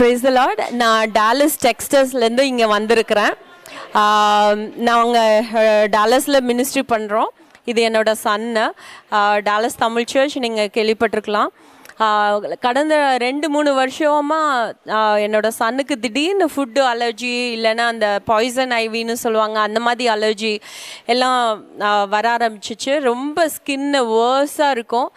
Praise the Lord. நான் Dallas டெக்ஸ்டைல்ஸ்லேருந்து இங்கே வந்திருக்கிறேன். நாங்கள் டாலஸில் மினிஸ்ட்ரி பண்ணுறோம். இது என்னோடய சன்னு. டாலஸ் தமிழ் சர்ச் நீங்கள் கேள்விப்பட்டிருக்கலாம். கடந்த 2-3 வருஷமாக என்னோடய சன்னுக்கு திடீர்னு ஃபுட்டு அலர்ஜி, இல்லைன்னா அந்த பாய்சன் ஐவின்னு சொல்லுவாங்க, அந்த மாதிரி அலர்ஜி எல்லாம் வர ஆரம்பிச்சிச்சு. ரொம்ப ஸ்கின்னு வேர்ஸாக இருக்கும்.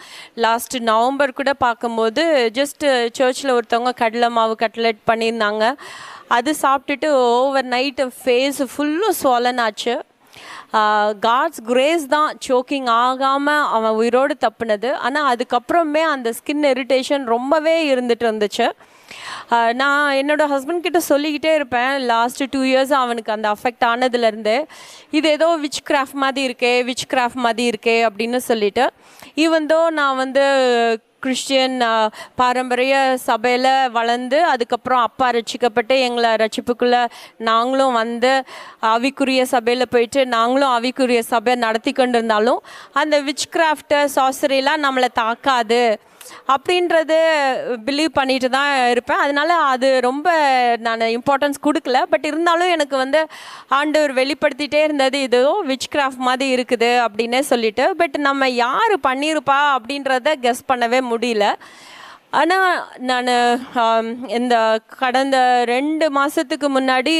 லாஸ்ட்டு நவம்பர் கூட பார்க்கும்போது ஜஸ்ட்டு சர்ச்சில் ஒருத்தவங்க கடலை மாவு கட்லெட் பண்ணியிருந்தாங்க. அது சாப்பிட்டுட்டு ஓவர் நைட்டு ஃபேஸ் ஃபுல்லும் swollen ஆச்சு. காட்ஸ் கிரேஸ் தான் சோக்கிங் ஆகாமல் அவன் உயிரோடு தப்புனது. ஆனால் அதுக்கப்புறமே அந்த ஸ்கின் இரிட்டேஷன் ரொம்பவே இருந்துட்டு இருந்துச்சு. நான் என்னோடய ஹஸ்பண்ட் கிட்ட சொல்லிக்கிட்டே இருப்பேன். லாஸ்ட்டு 2 இயர்ஸ் அவனுக்கு அந்த அஃபெக்ட் ஆனதுலேருந்து இது ஏதோ விச் கிராஃப்ட் மாதிரி இருக்கே அப்படின்னு சொல்லிட்டு, ஈவன் தோ நான் கிறிஸ்டியன் பாரம்பரிய சபையில் வளர்ந்து அதுக்கப்புறம் அப்பா ரட்சிக்கப்பட்டு எங்களை ரட்சிப்புக்குள்ளே நாங்களும் ஆவிக்குரிய சபையில் போயிட்டு நாங்களும் ஆவிக்குரிய சபை நடத்தி கொண்டு இருந்தாலும் அந்த விச் கிராஃப்ட்டு சாசரிலாம் நம்மளை தாக்காது அப்படின்றது பிலீவ் பண்ணிட்டு தான் இருப்பேன். அதனால் அது ரொம்ப நான் இம்பார்ட்டன்ஸ் கொடுக்கல. பட் இருந்தாலும் எனக்கு ஆண்டவர் வெளிப்படுத்திகிட்டே இருந்தது, இதோ விச் கிராஃப்ட் மாதிரி இருக்குது அப்படின்னே சொல்லிட்டு. பட் நம்ம யார் பண்ணியிருப்பா அப்படின்றத கெஸ் பண்ணவே முடியல. ஆனால் நான் இந்த கடந்த 2 மாதத்துக்கு முன்னாடி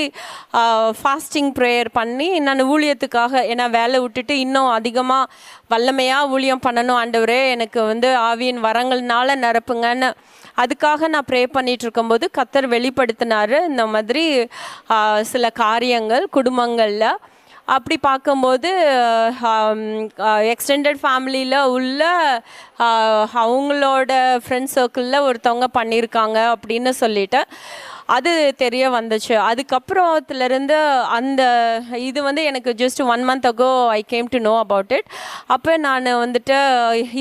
ஃபாஸ்டிங் ப்ரேயர் பண்ணி நான் ஊழியத்துக்காக, ஏன்னா வேலை விட்டுட்டு இன்னும் அதிகமாக வல்லமையாக ஊழியம் பண்ணணும் ஆண்டவரே, எனக்கு ஆவியின் வரங்கள்னால நிரப்புங்கன்னு அதுக்காக நான் ப்ரே பண்ணிகிட்டு இருக்கும்போது கர்த்தர் வெளிப்படுத்தினார் இந்த மாதிரி சில காரியங்கள் குடும்பங்களில். அப்படி பார்க்கும்போது எக்ஸ்டெண்டட் ஃபேமிலியில் உள்ள அவங்களோட ஃப்ரெண்ட்ஸ் சர்க்கிளில் ஒருத்தவங்க பண்ணியிருக்காங்க அப்படின்னு சொல்லிட்டு அது தெரிய வந்துச்சு. அதுக்கப்புறத்துலேருந்து அந்த இது எனக்கு just 1 month ago I came to know about it. அப்போ நான்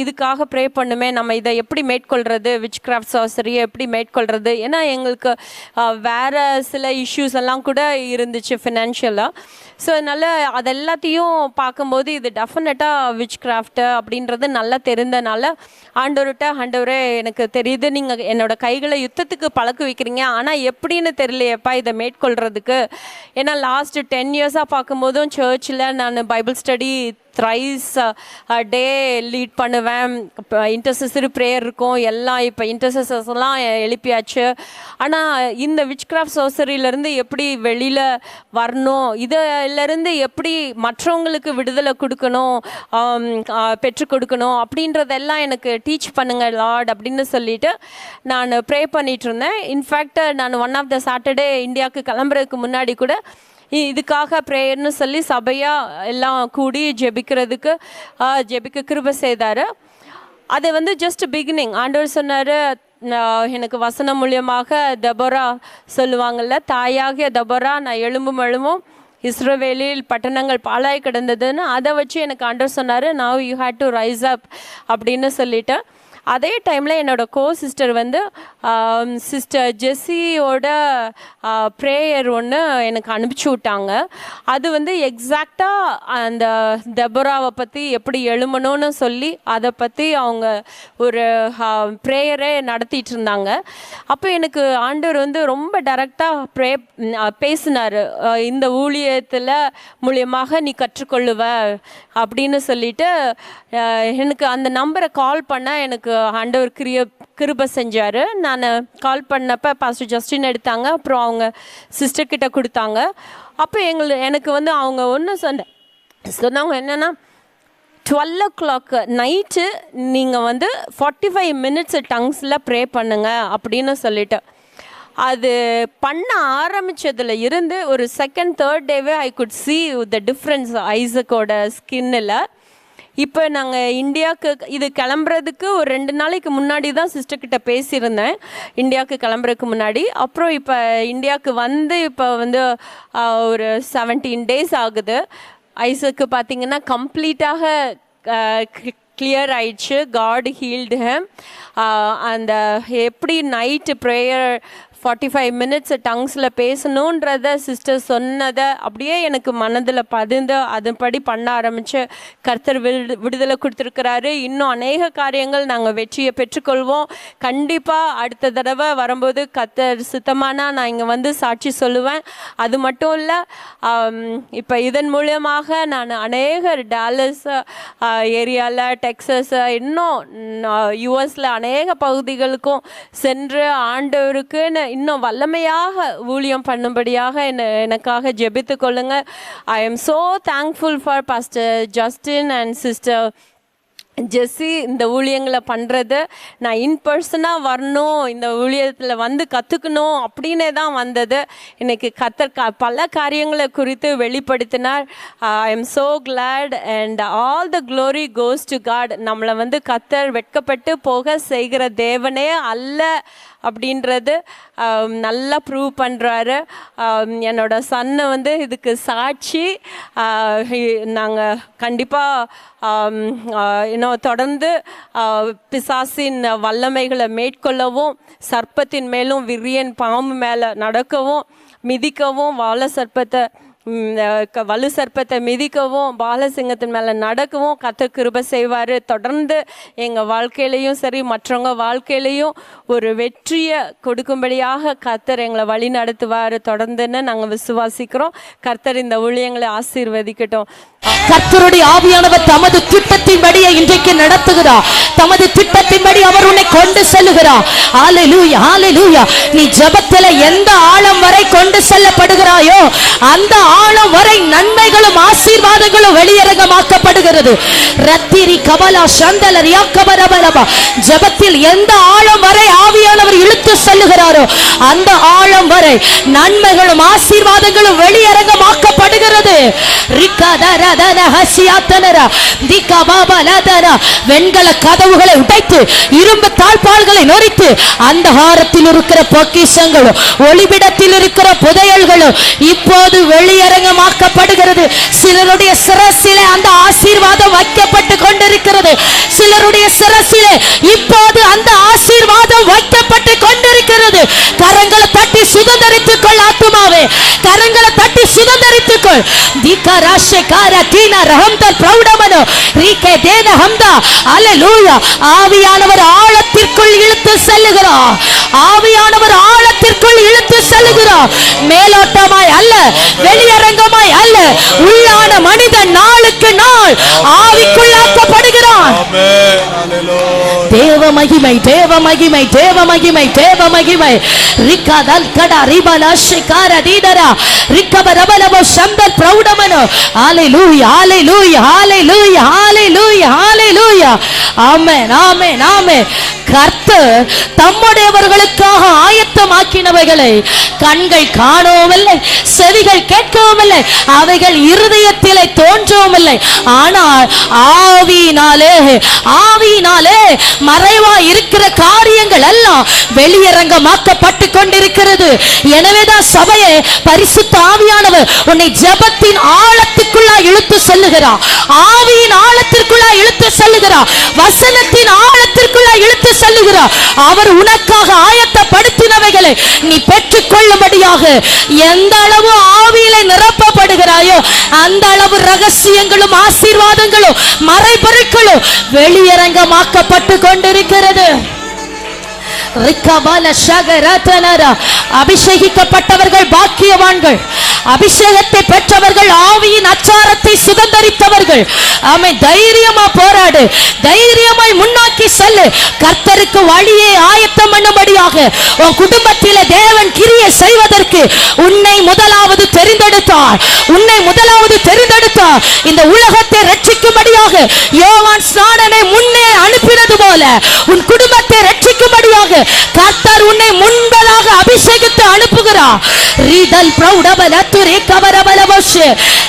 இதுக்காக ப்ரே பண்ணுமே, நம்ம இதை எப்படி மேற்கொள்கிறது, விச் கிராஃப்ட் சாசரியை எப்படி மேற்கொள்கிறது, ஏன்னா எங்களுக்கு வேறு சில இஷ்யூஸ் எல்லாம் கூட இருந்துச்சு ஃபினான்ஷியலாக. ஸோ அதனால் அது எல்லாத்தையும் பார்க்கும்போது இது டெஃபினட்டாக விச் கிராஃப்ட்டு அப்படின்றது நல்லா தெரிந்தனால ஆண்டவரே எனக்கு தெரியுது, நீங்கள் என்னோடய கைகளை யுத்தத்துக்கு பழக்க வைக்கிறீங்க, ஆனால் எப்படின்னு தெரியலையப்பா இதை மேற்கொள்கிறதுக்கு. ஏன்னா லாஸ்ட்டு 10 இயர்ஸாக பார்க்கும்போதும் சர்ச்சில் நான் பைபிள் ஸ்டடி த்ரைஸ் டே லீட் பண்ணுவேன். இப்போ இன்டர்செசரி ப்ரேயர் இருக்கும் எல்லாம். இப்போ இன்டர்செசர்ஸ்லாம் எழுப்பியாச்சு. ஆனால் இந்த விச் கிராஃப்ட் சாசரியிலேருந்து எப்படி வெளியில் வரணும், இதிலேருந்து எப்படி மற்றவங்களுக்கு விடுதலை கொடுக்கணும், பெற்றுக் கொடுக்கணும் அப்படின்றதெல்லாம் எனக்கு டீச் பண்ணுங்கள் லார்ட் அப்படின்னு சொல்லிட்டு நான் ப்ரே பண்ணிகிட்டு இருந்தேன். இன்ஃபேக்ட் நான் ஒன் ஆஃப் த சாட்டர்டே இந்தியாவுக்கு கிளம்புறதுக்கு முன்னாடி கூட இதுக்காக ப்ரேயர்னு சொல்லி சபையாக எல்லாம் கூடி ஜெபிக்க கிருபை செய்தார். அது ஜஸ்ட் பிகினிங். ஆண்டவர் சொன்னார், எனக்கு வசனம் மூலியமாக தெபோரா சொல்லுவாங்கள்ல, தாயாகிய தெபோரா நான் எழும்பும் இஸ்ரவேலில் பட்டணங்கள் பாழாய் கிடந்ததுன்னு அதை வச்சு எனக்கு ஆண்டவர் சொன்னார், now you had to rise up அப்படின்னு சொல்லிட்டு. அதே டைமில் என்னோடய சிஸ்டர் சிஸ்டர் ஜெஸ்ஸியோட ப்ரேயர் ஒன்று எனக்கு அனுப்பிச்சி விட்டாங்க. அது எக்ஸாக்டாக அந்த தெபோராவை பற்றி எப்படி எழுமணும்னு சொல்லி அதை பற்றி அவங்க ஒரு ப்ரேயரே நடத்திட்டு இருந்தாங்க. அப்போ எனக்கு ஆண்டவர் ரொம்ப டைரெக்டாக பேசினார், இந்த ஊழியத்தில் மூலியமாக நீ கற்றுக்கொள்ளுவ அப்படின்னு சொல்லிட்டு எனக்கு அந்த நம்பரை கால் பண்ண எனக்கு ஆண்டவர் கிருபை செஞ்சார். நான் கால் பண்ணப்போ பாஸ்டர் ஜஸ்டின் எடுத்தாங்க. அப்புறம் அவங்க சிஸ்டர்கிட்ட கொடுத்தாங்க. அப்போ எனக்கு அவங்க ஒன்று சொன்னாங்க என்னென்னா, 12 o'clock நைட்டு நீங்கள் 45 minutes டங்ஸில் ப்ரே பண்ணுங்க அப்படின்னு சொல்லிட்டு. அது பண்ண ஆரம்பித்ததில் இருந்து ஒரு 2nd 3rd டேவே I could see the difference ஐசக்கோட ஸ்கின்னில். இப்போ நாங்கள் இந்தியாவுக்கு இது கிளம்புறதுக்கு ஒரு 2 நாளைக்கு முன்னாடி தான் சிஸ்டர்கிட்ட பேசியிருந்தேன், இந்தியாவுக்கு கிளம்புறதுக்கு முன்னாடி. அப்புறம் இப்போ இந்தியாவுக்கு இப்போ ஒரு 17 days ஆகுது. ஐசக்கு பார்த்திங்கன்னா கம்ப்ளீட்டாக கிளியர் ஆயிடுச்சு. God healed him. அந்த எப்படி நைட்டு ப்ரேயர் 45 minutes டங்ஸில் பேசணுன்றத சிஸ்டர் சொன்னதை அப்படியே எனக்கு மனதில் பதிந்து அதன்படி பண்ண ஆரம்பித்து கர்த்தர் விடுதலை கொடுத்துருக்கிறாரு. இன்னும் அநேக காரியங்கள் நாங்கள் வெற்றியை பெற்றுக்கொள்வோம். கண்டிப்பாக அடுத்த தடவை வரும்போது கர்த்தர் சுத்தமானா நான் இங்கே வந்து சாட்சி சொல்லுவேன். அது மட்டும் இல்லை, இப்போ இதன் மூலமாக நான் அநேக டாலஸ் ஏரியாவில், டெக்ஸஸ், இன்னும் யூஎஸில் அநேக பகுதிகளுக்கும் சென்று ஆண்டவருக்குன்னு இன்னும் வல்லமையாக ஊழியம் பண்ணும்படியாக எனக்காக ஜெபித்து கொள்ளுங்க. I am so thankful for pastor Justin and sister Jessie. இந்த ஊழியங்களை பண்ணுறது நான் இன்பர்சனாக வரணும், இந்த ஊழியத்தில் வந்து கற்றுக்கணும் அப்படின்னே தான் வந்தது. இன்னைக்கு கர்த்தர் பல காரியங்களை குறித்து வெளிப்படுத்தினார். I am so glad and all the glory goes to God. நம்மளை வந்து கர்த்தர் வெட்கப்பட்டு போக செய்கிற தேவனே அல்ல அப்படின்றது நல்லா ப்ரூவ் பண்ணுறாரு. என்னோட சன்னை வந்து இதுக்கு சாட்சி. நாங்கள் கண்டிப்பாக இன்னும் தொடர்ந்து பிசாசின் வல்லமைகளை மேற்கொள்ளவும், சர்ப்பத்தின் மேலும் விரியன் பாம்பு மேலே நடக்கவும், மிதிக்கவும், வலு சர்ப்பத்தை மிதிக்கவும், பாலசிங்கத்தின் மேலே நடக்கவும் கர்த்தர் கிருபை செய்வார். தொடர்ந்து எங்கள் வாழ்க்கையிலையும் சரி, மற்றவங்க வாழ்க்கையிலையும் ஒரு வெற்றியை கொடுக்கும்படியாக கர்த்தர் எங்களை வழி நடத்துவார் தொடர்ந்துன்னு நாங்கள் விசுவாசிக்கிறோம். கர்த்தர் இந்த ஊழியங்களை ஆசீர்வதிக்கட்டும். கர்த்தருடைய ஆவியானவர் தமது திட்டத்தின்படியே இன்றைக்கு நடத்துகிறார். தமது திட்டத்தின்படி அவர் உன்னை கொண்டு செல்லுகிறார். ஹல்லேலூயா, ஹல்லேலூயா. நீ ஜெபத்திலே எந்த ஆழம் வரை கொண்டு செல்லப்படுகிறாயோ அந்த ஆழம் வரை நன்மைகளும் ஆசீர்வாதங்களும் வெளியரங்கமாக்கப்படுகிறது. ரத்திரி கபலா சந்தல ரியாக்கபரபலபா. ஜெபத்தில் எந்த ஆழம் வரை ஆவியானவர் இழுத்து செல்லுகிறாரோ அந்த ஆழம் வரை நன்மைகளும் ஆசீர்வாதங்களும் வெளியரங்கமாக்கப்படுகிறது. வெண்கல கதவுகளை உடைத்து இரும்பு தாழ்பாள்களை நொறித்து அந்தகாரத்தில் இருக்கிற பொக்கிஷங்களும் ஒளிபிடத்தில் இருக்கிற புதையல்களும் இப்போது வெளியரங்கமாக்கப்படுகிறது. சிலருடைய சிரசிலே அந்த ஆசீர்வாதம் வைக்கப்பட்டு கொண்டிருக்கிறது. சிலருடைய சிரசிலே இப்போது அந்த ஆசீர்வாதம் வைக்கப்பட்டு கொண்டிருக்கிறது. கரங்களை தட்டி சுதந்தரித்துக் கொள் ஆத்துமாவே, கரங்களை தட்டி சுதந்தரித்துக் கொள். ஆவியானவர் ஆழத்திற்குள் இழுத்து செல்லுகிறார். ஆவியானவர் ஆழத்திற்குள் இழுத்து செல்லுகிறார். மேலோட்டமாய் அல்ல, வெளியரங்கமாய் அல்ல, உள்ளான மனிதன் நாளுக்கு நாள் ஆவிக்குள்ளாக்கப்படுகிறான். தேவ மகிமை, தேவ மகிமை, தேவ மகிமை, தேவ மகிமை. ரிகதல் கடா ரிபலா ஷிகார தீதரா ரிகபரபலபோ சம்பல் பிரௌடமனோ. ஹalleluya, hallelujah, hallelujah, hallelujah, hallelujah. ஆமென், ஆமென், ஆமென். கர்த்தர் தம்முடையவர்களுக்காக ஆயத்தமாக்கினவைகளை கண்கள் காணவும் இல்லை, செவிகள் கேட்கவும் இல்லை, அவைகள் இருதயத்திலே தோன்றவும் இல்லை. ஆனால் ஆவியினாலே, ஆவியினாலே மறைவாய் இருக்கிற காரியங்கள் எல்லாம் வெளியரங்கமாக்கப்பட்டு கொண்டிருக்கிறது. எனவேதான் சபையே, பரிசுத்த ஆவியானவர் உன்னை ஜெபத்தின் ஆழத்துக்குள்ளா இழுத்து செல்லுகிறார். ஆவியின் ஆழத்திற்குள்ளா இழுத்து செல்லுகிறார். வசனத்தின் ஆழத்திற்குள்ளா இழுத்து செல்லுகிறார். அவர் உனக்காக ஆயத்தப்படுத்தினவைகளை நீ பெற்றுக் கொள்ளும்படியாக எந்த அளவு ஆவியிலே நிரப்பப்படுகிறாயோ அந்த அளவு ரகசியங்களும் ஆசீர்வாதங்களும் மறைபொருட்களும் வெளியரங்கமாக்கப்பட்டு கொண்டிருக்கிறது. அபிஷேகிக்கப்பட்டவர்கள் பாக்கியவான்கள். அபிஷேகத்தை பெற்றவர்கள் ஆவியின் அச்சாரத்தை சுதந்தரித்தவர்கள். ஆமை, தைரியமா போராடு, தைரியமாய் முன்னோக்கி செல்லு. கர்த்தருக்கு வழியை ஆயத்தம் பண்ணும்படியாக உன் குடும்பத்திலே தேவன் கிரியை செய்வதற்கு உன்னை முதலாவது தெரிந்தெடுத்தார். உன்னை முதலாவது தெரிந்தெடுத்தார். இந்த உலகத்தை ரட்சிக்கும்படியாக யோவான் ஸ்நானனை முன்னே அனுப்பினது போல உன் குடும்பத்தை ரட்சிக்கும்படியாக கர்த்தர் உன்னை முன்பதாக அபிஷேகித்து அனுப்புகிறார். ரீதல் பிரௌடபல துரி கபரபலவஷே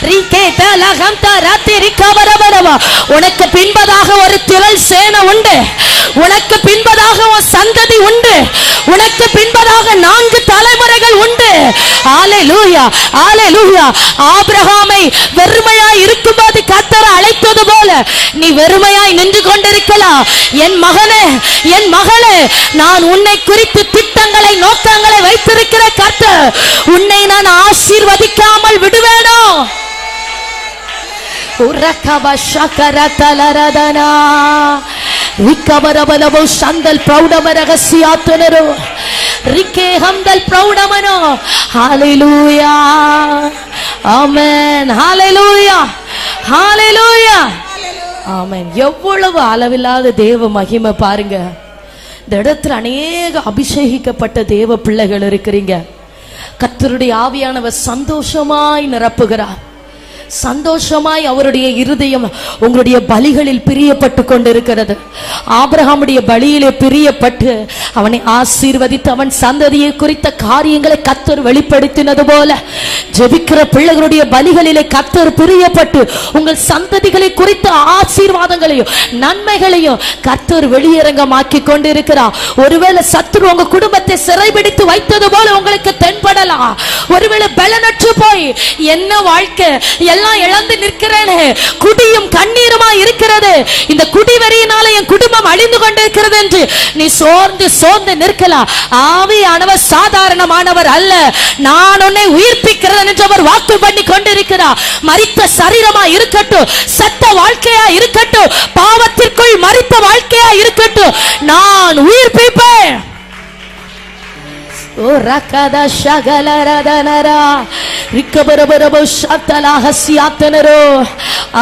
ரீகேதல ஹம்தா ராத்திரி கபரபலவ. உனக்கு பின்பதாக ஒரு திரள் சேனை உண்டு. உனக்கு பின்பதாக ஒரு சந்ததி உண்டு. உனக்கு பின்பதாக 4 தலைமுறைகள் உண்டு. ஹalleluya, ஹalleluya. ஆபிரகாமை வெறுமையாய் இருக்கும்போது கர்த்தர் அழைத்தது போல நீ வெறுமையாய் நின்று கொண்டிருக்கலாம். என் மகனே, என் மகளே, நான் உன்னை குறித்து திட்டங்களை, நோக்கங்களை வைத்து கொண்டிருக்கிற கர்த்தர் உன்னை நான் ஆசீர்வதிக்காமல் விடுவேனோ? சந்தல் பிரௌடமரகசியாத்துனரோ ரிக்கே ஹம்தல் பிரௌடமனோ. ஹalleluya, ஆமென், ஹalleluya, ஹalleluya, ஆமென். எவ்வளவு அளவில்லாத தேவ மகிமை பாருங்க. இந்த இடத்துல அநேக அபிஷேகிக்கப்பட்ட தேவ பிள்ளைகள் இருக்கிறீங்க. கர்த்தருடைய ஆவியானவர் சந்தோஷமாய் நிரப்புகிறார். சந்தோஷமாய் அவருடைய இருதயம் உங்களுடைய பலிகளில் பிரியப்பட்டு கொண்டிருக்கிறது. ஆபிரகாமுடைய பலியிலே பிரியப்பட்டு அவனை ஆசீர்வதித்து அவன் சந்ததியை குறித்த காரியங்களை கர்த்தர் வெளிப்படுத்தினது போல ஜெபிக்கிற பிள்ளைகளுடைய பலிகளிலே கர்த்தர் பிரியப்பட்டு உங்கள் சந்ததிகளை குறித்த ஆசீர்வாதங்களையும் நன்மைகளையும் கர்த்தர் வெளியரங்கமாக்கி கொண்டிருக்கிறார். ஒருவேளை சத்துரு உங்க குடும்பத்தை சிறைபிடித்து வைத்தது போல உங்களுக்கு தென்படலாம். ஒருவேளை பலனற்று போய் என்ன வாழ்க்கை எல்லாம் இழந்து நிற்கிறேனே, குடியும் கண்ணீருமா இருக்கிறது, இந்த குடிவெறியினால என் குடும்பம் அழிந்து கொண்டிருக்கிறது என்று நீ சோர்ந்து நிற்கலாம். ஆவியானவர் சாதாரணமானவர் அல்ல. நான் உன்னை உயிர்ப்பிக்கிறேன் என்று அவர் வாக்கு பண்ணி கொண்டிருக்கிறார். மரித்த சரீரமா இருக்கட்டும், சத்த வாழ்க்கையா இருக்கட்டும், பாவத்திற்குள் மரித்த வாழ்க்கையா இருக்கட்டும், நான் உயிர்ப்பிப்பேன். ஓ ரகத ஷகலரதனரா ரிக்கபரபரபோ ஷத்தலஹசியாத்தனரோ.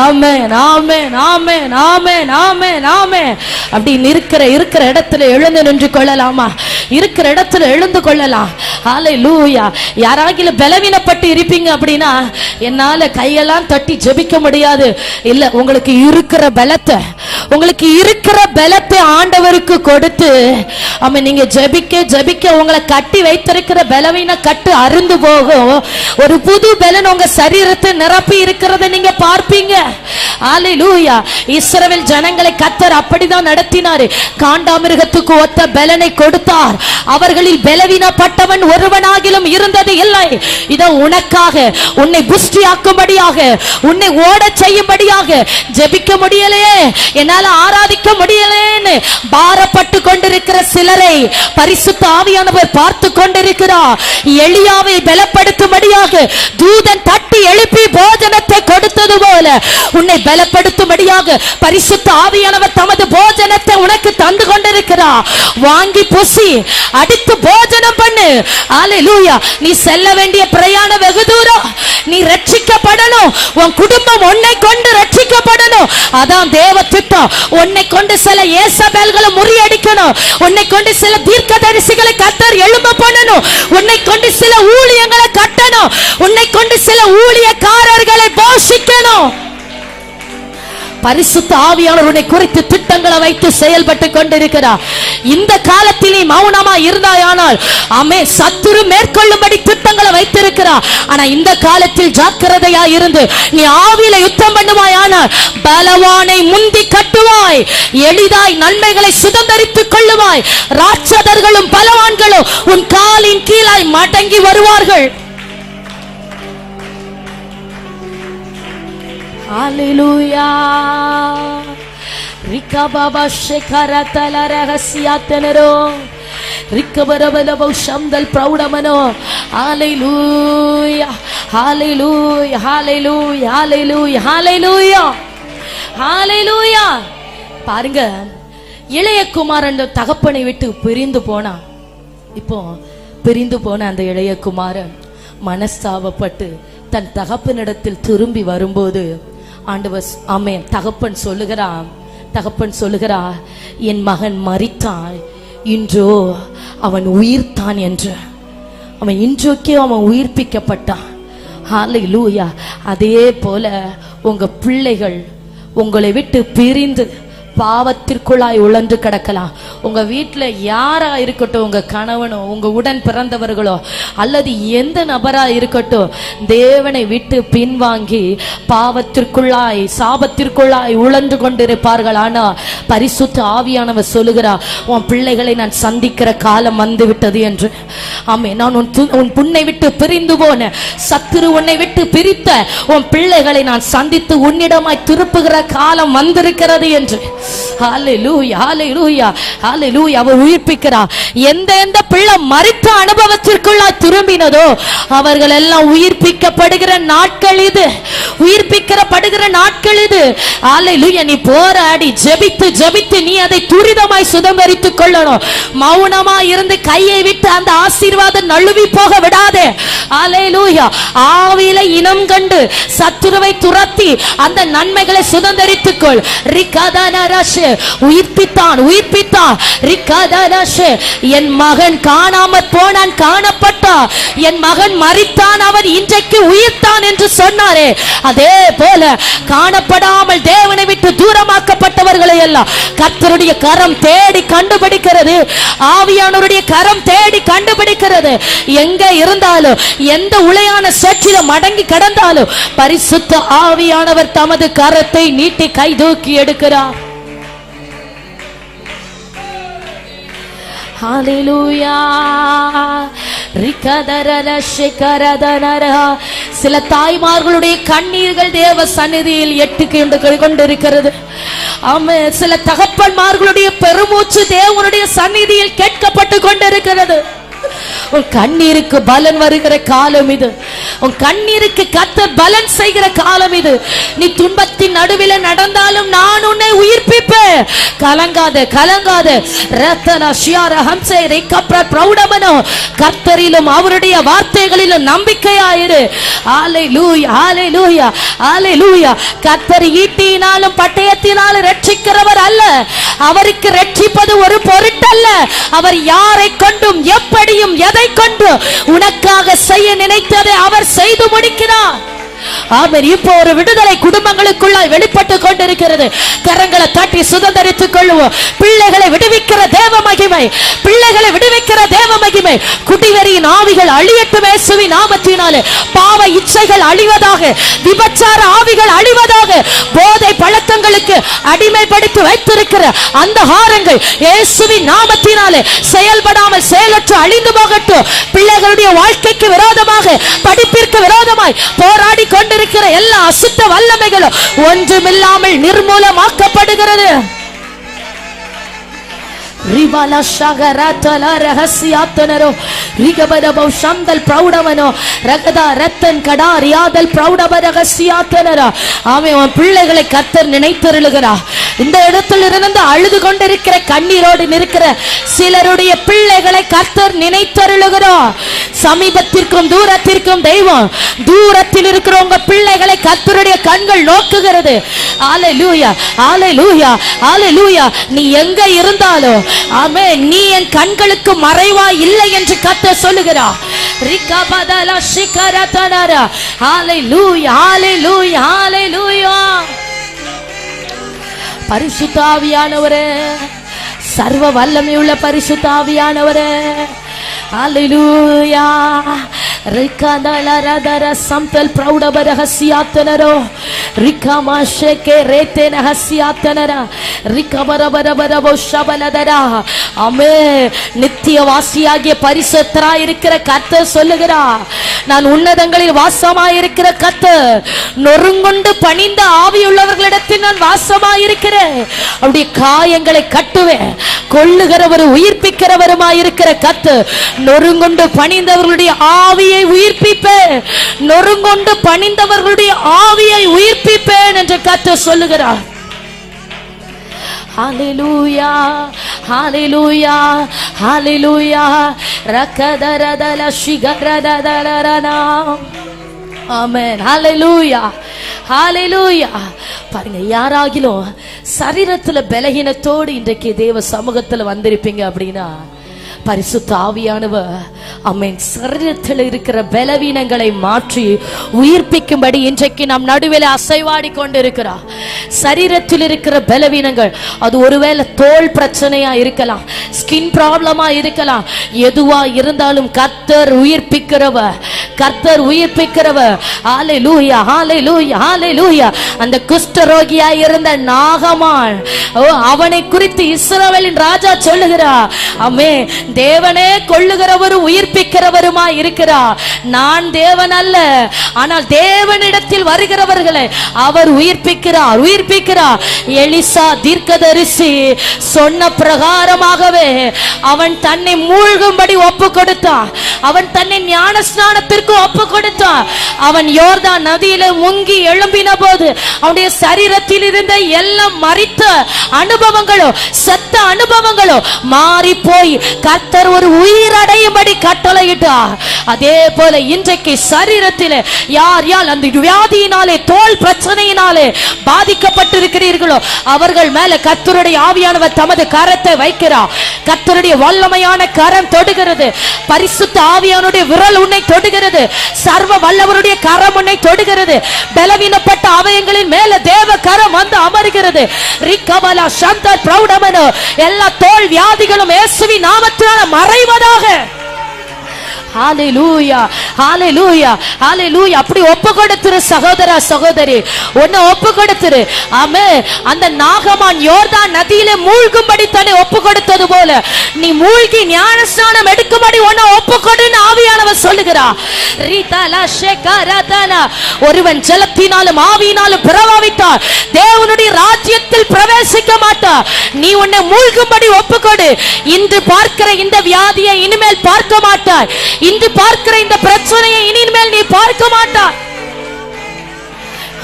ஆமென், ஆமென், ஆமென், ஆமென், ஆமென், ஆமென். அப்படி இருக்கிற இடத்துல எழுந்து நின்று கொள்ளலாமா? இருக்கிற இடத்துல எழுந்து கொள்ளலாம். ஹalleluya. யாராகிலும் பலவீனப்பட்டு இருப்பீங்க அப்படின்னா என்னால கையெல்லாம் தட்டி ஜெபிக்க முடியாது. இல்ல, உங்களுக்கு இருக்கிற பலத்தை ஆண்டவருக்கு கொடுத்து நீங்க ஜெபிக்க உங்களை கட்டி வைத்திருக்கிற பலவீன கட்டு அருந்து போகும். ஒரு புது பலன் உங்க சரீரத்தை நிரப்பி இருக்கிறத நீங்க பார்ப்பீங்க. ஹalleluya. இஸ்ரவேல் ஜனங்களை கர்த்தர் அப்படிதான் நடத்தினார். காண்டாமிருகத்துக்கு ஒத்த பலனை கொடுத்தார். அவர்களில் பலவீனப்பட்டவன் ஒருவனாகிலும் இருந்தது இல்லை. இதோ உனக்காக, உன்னை புஷ்டியாக்கும்படியாக, உன்னை ஓட செய்யும்படியாக, ஜெபிக்க முடியலையே, என்னால ஆராதிக்க முடியலேன்னு பாரப்பட்டு கொண்டிருக்கிற சிலரை பரிசுத்த ஆவியானவர் பார்த்து கொண்டிருக்கிறார். எலியாவை பலப்படுத்தும்படியாக தூதன் தட்டி எழுப்பி போஜனத்தை கொடுத்தது போல உன்னை பலப்படுத்தும்படியாக பரிசுத்த ஆவியானவர் தமது போஜனத்தை உனக்கு தந்து கொண்டிருக்கிறார். வாங்கி புசி, அடித்து போஜனம் பண்ணு. ஹalleluya. நீ செல்ல வேண்டிய பிரயாணம் வெகு தூரம். நீ ரட்சிக்கப்படணும். உன் குடும்பம் உன்னை கொண்டு ரட்சிக்கப்படணும். அதான் தேவ திட்டம். உன்னை கொண்டு சில ஏசபேல்களை முறியடிக்கணும். உன்னை கொண்டு சில தீர்க்கதரிசிகளை கர்த்தர் எழும்ப பண்ணணும். உன்னை கொண்டு சில ஊழியங்களை கட்டணும். உன்னை கொண்டு சில ஊழியக்காரர்களை போஷிக்கணும். பரிசுத்த ஆவியானவரை குறித்து திட்டங்களை வைத்து செயல்பட்டு கொண்டிருக்கிறார். இந்த காலத்திலே மௌனமா இருந்தாயானால் சத்துரு மேற்கொள்ளும்படி திட்டங்களை வைத்திருக்கிறார். ஆனா இந்த காலத்தில் ஜாக்கிரதையா இருந்து நீ ஆவியில யுத்தம் பண்ணுவாயானால் பலவானை முந்தி கட்டுவாய். எளிதாய் நன்மைகளை சுதந்தரித்துக் கொள்ளுவாய். ராட்சதர்களும் பலவான்களும் உன் காலின் கீழாய் மடங்கி வருவார்கள். ஹalleluya. ரிகபப ஷேகரதல ரகசியாத்தனரோ ரிகபரபலப ஷம்தல் பிரௌடமனோ. ஹalleluya, ஹalleluya, ஹalleluya, ஹalleluya, ஹalleluya, ஹalleluya. பாருங்க, இளைய குமாரன் தகப்பனை விட்டு பிரிந்து போனான். இப்போ பிரிந்து போன அந்த இளைய குமாரன் மனஸ்தாபப்பட்டு தன் தகப்பனிடத்தில் திரும்பி வரும்போது ஆண்டவர் தகப்பன் சொல்லுகிறா என் மகன் மரித்தான், இன்றோ அவன் உயிர்த்தான் என்று. அவன் இன்றைக்கே அவன் உயிர்ப்பிக்கப்பட்டான். ஹalleluya. அதே போல உங்க பிள்ளைகள் உங்களை விட்டு பிரிந்து பாவத்திற்குள்ளாய் உழன்று கிடக்கலாம். உங்க வீட்டுல யாரா இருக்கட்டும், உங்க கணவனோ உங்க உடன் பிறந்தவர்களோ அல்லது எந்த நபரா இருக்கட்டும், தேவனை விட்டு பின்வாங்கி பாவத்திற்குள்ளாய் சாபத்திற்குள்ளாய் உழன்று கொண்டிருப்பார்கள். ஆனா பரிசுத்த ஆவியானவர் சொல்லுகிறார், உன் பிள்ளைகளை நான் சந்திக்கிற காலம் வந்து விட்டது என்று. ஆமே, நான் உன் புண்ணை விட்டு பிரிந்து போன சத்துரு உன்னை விட்டு பிரித்த உன் பிள்ளைகளை நான் சந்தித்து உன்னிடமாய் திருப்புகிற காலம் வந்திருக்கிறது என்று. ஹalleluya, ஹalleluya, ஹalleluya. அவர் உயிர்ப்பிக்கிறார். எந்த பிள்ளை மரித்த அனுபவத்திற்குள்ளாய் திரும்பினதோ அவர்கள் எல்லாம் உயிர்ப்பிக்கப்படுகிற நாட்கள் இது, உயிர்ப்பிக்கப்படுகிற நாட்கள் இது. அல்லேலூயா. நீ போராடி ஜெபித்து ஜெபித்து நீ அதை துரிதமாய் சுதந்தரித்துக் கொள்ளணும். மௌனமா இருந்து கையை விட்டு அந்த ஆசீர்வாதம் நழுவி போக விடாதே. அல்லேலூயா. ஆவியில இனம் கண்டு சத்துருவை துரத்தி அந்த நன்மைகளை சுதந்தரித்துக் கொள். ரிகாதானரஷே உயிர்ப்பித்தான், உயிர்ப்பித்தான். ரிகாதானரஷே என் மகன் காணாமற் போனான், காணப்பட்டான். என் மகன் மரித்தான், அவன் இன்றைக்கு உயிர்த்தான் என்று சொன்னாரே, அதே போல காணப்படாமல் தேவனை விட்டு தூரமாக்கப்பட்டவர்களை எல்லாம் கர்த்தருடைய கரம் தேடி கண்டுபிடிக்கிறது. ஆவியானவருடைய கரம் தேடி கண்டுபிடிக்கிறது. எங்க இருந்தாலும் எந்த உளையான சேற்றில மடங்கி கிடந்தாலும் பரிசுத்த ஆவியானவர் தமது கரத்தை நீட்டி கை தூக்கி எடுக்கிறார். ஹalleluya. சில தாய்மார்களுடைய கண்ணீர்கள் தேவ சந்நிதியில் எட்டுக்கு கொண்டிருக்கிறது. ஆமென். சில தகப்பன்மார்களுடைய பெருமூச்சு தேவனுடைய சந்நிதியில் கேட்கப்பட்டு கொண்டிருக்கிறது. உன் கண்ணீருக்கு பலன் வருகிற காலம் இது. உன் கண்ணீருக்கு கர்த்தர் பலன் செய்கிற காலம் இது. நீ துன்பத்தின் நடுவில் நடந்தாலும் நான் உன்னை உயிர்ப்பிப்பேன். கலங்காத, கலங்காத. ரத்தன ஷியார ஹம்சே ரிகப்ர பிரௌடமனோ. கர்த்தரிலும் அவருடைய வார்த்தைகளிலும் நம்பிக்கையாயிரு. ஹalleluya, ஹalleluya, ஹalleluya. கர்த்தர் ஈட்டியினாலும் பட்டயத்தினாலும் ரட்சிக்கிறவர் அல்ல. அவருக்கு ரட்சிப்பது ஒரு பொருட்டல்ல. அவர் யாரை கொண்டும் எப்படியும் எதை கொண்டு உனக்காக செய்ய நினைத்ததை அவர் செய்து முடிக்கிறார். ஆமென். இப்போ ஒரு விடுதலை குடும்பங்களுக்குள்ளாய் வெளிப்பட்டு கொண்டிருக்கிறது. கரங்களை தட்டி சுதந்தரித்துக் கொள்வோம். பிள்ளைகளை விடுவிக்கிற தேவ மகிமை, பிள்ளைகளை விடுவிக்கிற தேவ மகிமை. குடிவெறியின் ஆவிகள் அழியட்டும் இயேசுவின் நாமத்தினாலே. பாவ இச்சைகள் அழிவதாக, விபச்சார ஆவிகள் அழிவதாக. போதை பழக்கங்களுக்கு அடிமைப்படுத்தி வைத்திருக்கிற அந்த ஹாரங்கள் இயேசுவின் நாமத்தினாலே செயல்படாமல் செயலற்று அழிந்து போகட்டும். பிள்ளைகளுடைய வாழ்க்கைக்கு விரோதமாக, படிப்பிற்கு விரோதமாய் போராடி கொண்டிருக்கிற எல்லா அசுத்த வல்லமைகளும் ஒன்றுமில்லாமல் நிர்மூலமாக்கப்படுகிறது. ரிபாலா ஷகரதல ரஹஸ்யாத்தனரோ ரிகபதபௌ ஷந்தல் பிரௌடமனோ ரகதா ரத்தன் கடா ரியாதல் பிரௌடப ரஹஸ்யாத்தனரா. ஆமென். உன் பிள்ளைகளை கர்த்தர் நினைத்தருளுகிறார். இந்த இடத்தில் இருந்து அழுது கொண்டிருக்கிற கண்ணீரோடு நிற்கிற சிலருடைய பிள்ளைகளை கர்த்தர் நினைத்தருளுகிறார். சமீபத்திற்கும் தூரத்திற்கும் தெய்வம் தூரத்தில் இருக்கிற உங்க பிள்ளைகளை கர்த்தருடைய கண்கள் நோக்குகிறது. ஹalleluya, ஹalleluya, ஹalleluya. நீ எங்க இருந்தாலும் ஆமென், நீ என் கண்களுக்கு மறைவா இல்லை என்று கர்த்தர் சொல்லுகிறார். ரிகபதல ஷிகரதனரா. ஹalleluya, ஹalleluya, ஹalleluya. பரிசுத்த ஆவியானவரே, சர்வ வல்லமையுள்ள பரிசுத்த ஆவியானவரே, ஹalleluya. ரிகதலரதர சம்பல் பிரௌடப ரஹஸ்யாத்தனரோ ரிகமாஷேகே ரேதேன ஹஸ்யாத்தனரா ரிகபரபரபரபோ ஷபலதரா. ஆமென். நித்தியவாசியாகிய பரிசுத்தராய் இருக்கிற கர்த்தர் சொல்லுகிறார், நான் உன்னதங்களில் வாசமாயிருக்கிற கர்த்தர், நொறுங்குண்டு பணிந்த ஆவியுள்ளவர்களிடத்தில் நான் வாசமாயிருக்கிறேன். அவருடைய காயங்களை கட்டுவேன். கொள்ளுகிறவர் உயிர்ப்பிக்கிறவருமாயிருக்கிற கர்த்தர், நொறுங்குண்டு பணிந்தவர்களுடைய ஆவியை உயிர்ப்பிப்பேன், நொறுங்குண்டு பணிந்தவர்களுடைய ஆவியை உயிர்ப்பிப்பேன் என்று கர்த்தர் சொல்லுகிறார். ஹalleluya, ஹalleluya, ஹalleluya. ரகதரதல ஷிகரததலரனா. ஆமென். ஹalleluya, ஹalleluya. பாருங்க, யாராகிலும் சரீரத்துல பலகீனத்தோடு இன்றைக்கு தேவ சமூகத்துல வந்திருப்பீங்க அப்படின்னா பரிசுத்த ஆவியானவர் ஆமென் சரீரத்தில் இருக்கிற பலவீனங்களை மாற்றி உயிர்ப்பிக்கும்படி இன்றைக்கு நம் நடுவில் அசைவாடி கொண்டிருக்கிறார். சரீரத்தில் இருக்கிற பலவீனங்கள், அது ஒருவேளை தோல் பிரச்சனையா இருக்கலாம், ஸ்கின் ப்ராப்ளமா இருக்கலாம், எதுவா இருந்தாலும் கர்த்தர் உயிர்ப்பிக்கிறவர், கர்த்தர் உயிர்ப்பிக்கிறவர். ஹalleluya, ஹalleluya, ஹalleluya. அந்த குஷ்டரோகியா இருந்த நாகமான், அவனை குறித்து இஸ்ரவேலின் ராஜா சொல்லுகிறார், ஆமென், தேவனே கொள்ளுகிறவரும் உயிர்ப்பிக்கிறவருமா இருக்கிறார். நான் தேவன் அல்ல, ஆனால் தேவனிடத்தில் வருகிறவர்களை அவர் உயிர்ப்பிக்கிறார். எலிசா தீர்க்கதரிசி சொன்ன பிரகாரமாகவே அவன் தன்னை மூழ்கும்படி ஒப்பு கொடுத்தான். அவன் தன்னை ஞான ஸ்நானத்திற்கு ஒப்பு கொடுத்தான். அவன் யோர்தான் நதியில முங்கி எழும்பின போது அவனுடைய சரீரத்தில் இருந்த எல்லாம் மரித்த அனுபவங்களோ செத்த அனுபவங்களோ மாறி போய் கர்த்தர் ஒரு உயிரடையும்படி கட்டளையிட்டார். அதே போல இன்றைக்கு சரீரத்தில் யார் யார் அந்த வியாதியினாலே தோல் பிரச்சனையினாலே பாதிக்கப்பட்டிருக்கிறீர்களோ அவர்கள் மேல கர்த்தருடைய ஆவியானவர் தமது கரத்தை வைக்கிறார். கர்த்தருடைய வல்லமையான கரம் தொடுகிறது. பரிசுத்த ஆவியானுடைய விரல் உன்னை தொடுகிறது. சர்வ வல்லவருடைய கரம் உன்னை தொடுகிறது. பலவீனப்பட்ட அவயங்களின் மேல தேவ கரம் வந்து அமர்கிறது. ரிகவலா சந்தர் பிரௌடமனோ எல்லா தோல் வியாதிகளும் இயேசுவின் நாமத்தினால மறைவதாக. ஹalleluya ஹalleluya ஹalleluya. அப்படி ஒப்பு கொடுத்துரு சகோதரா சகோதரி, உன்னை ஒப்பு கொடுத்துரு. ஆமென். அந்த நாகமான் யோர்தான் நதியிலே மூழ்கும்படி தன்னை ஒப்பு கொடுத்தது போல நீ மூழ்கி ஞானஸ்நானம் எடுக்கும்படி உன்னை ஒப்பு கொடுன்னு ஆவியானவர் சொல்லுகிறார். ரிதலா ஷேகரதனா. ஒருவன் ஜலத்தினாலும் ஆவியினாலும் பிறவாவிட்டால் தேவனுடைய ராஜ்யத்தில் பிரவேசிக்க மாட்டார். நீ உன்னை மூழ்கும்படி ஒப்பு கொடு. இன்று பார்க்கிற இந்த வியாதியை இனிமேல் பார்க்க மாட்டாய். இன்று பார்க்கிற இந்த பிரச்சனையை இனிமேல் நீ பார்க்க மாட்டாய்.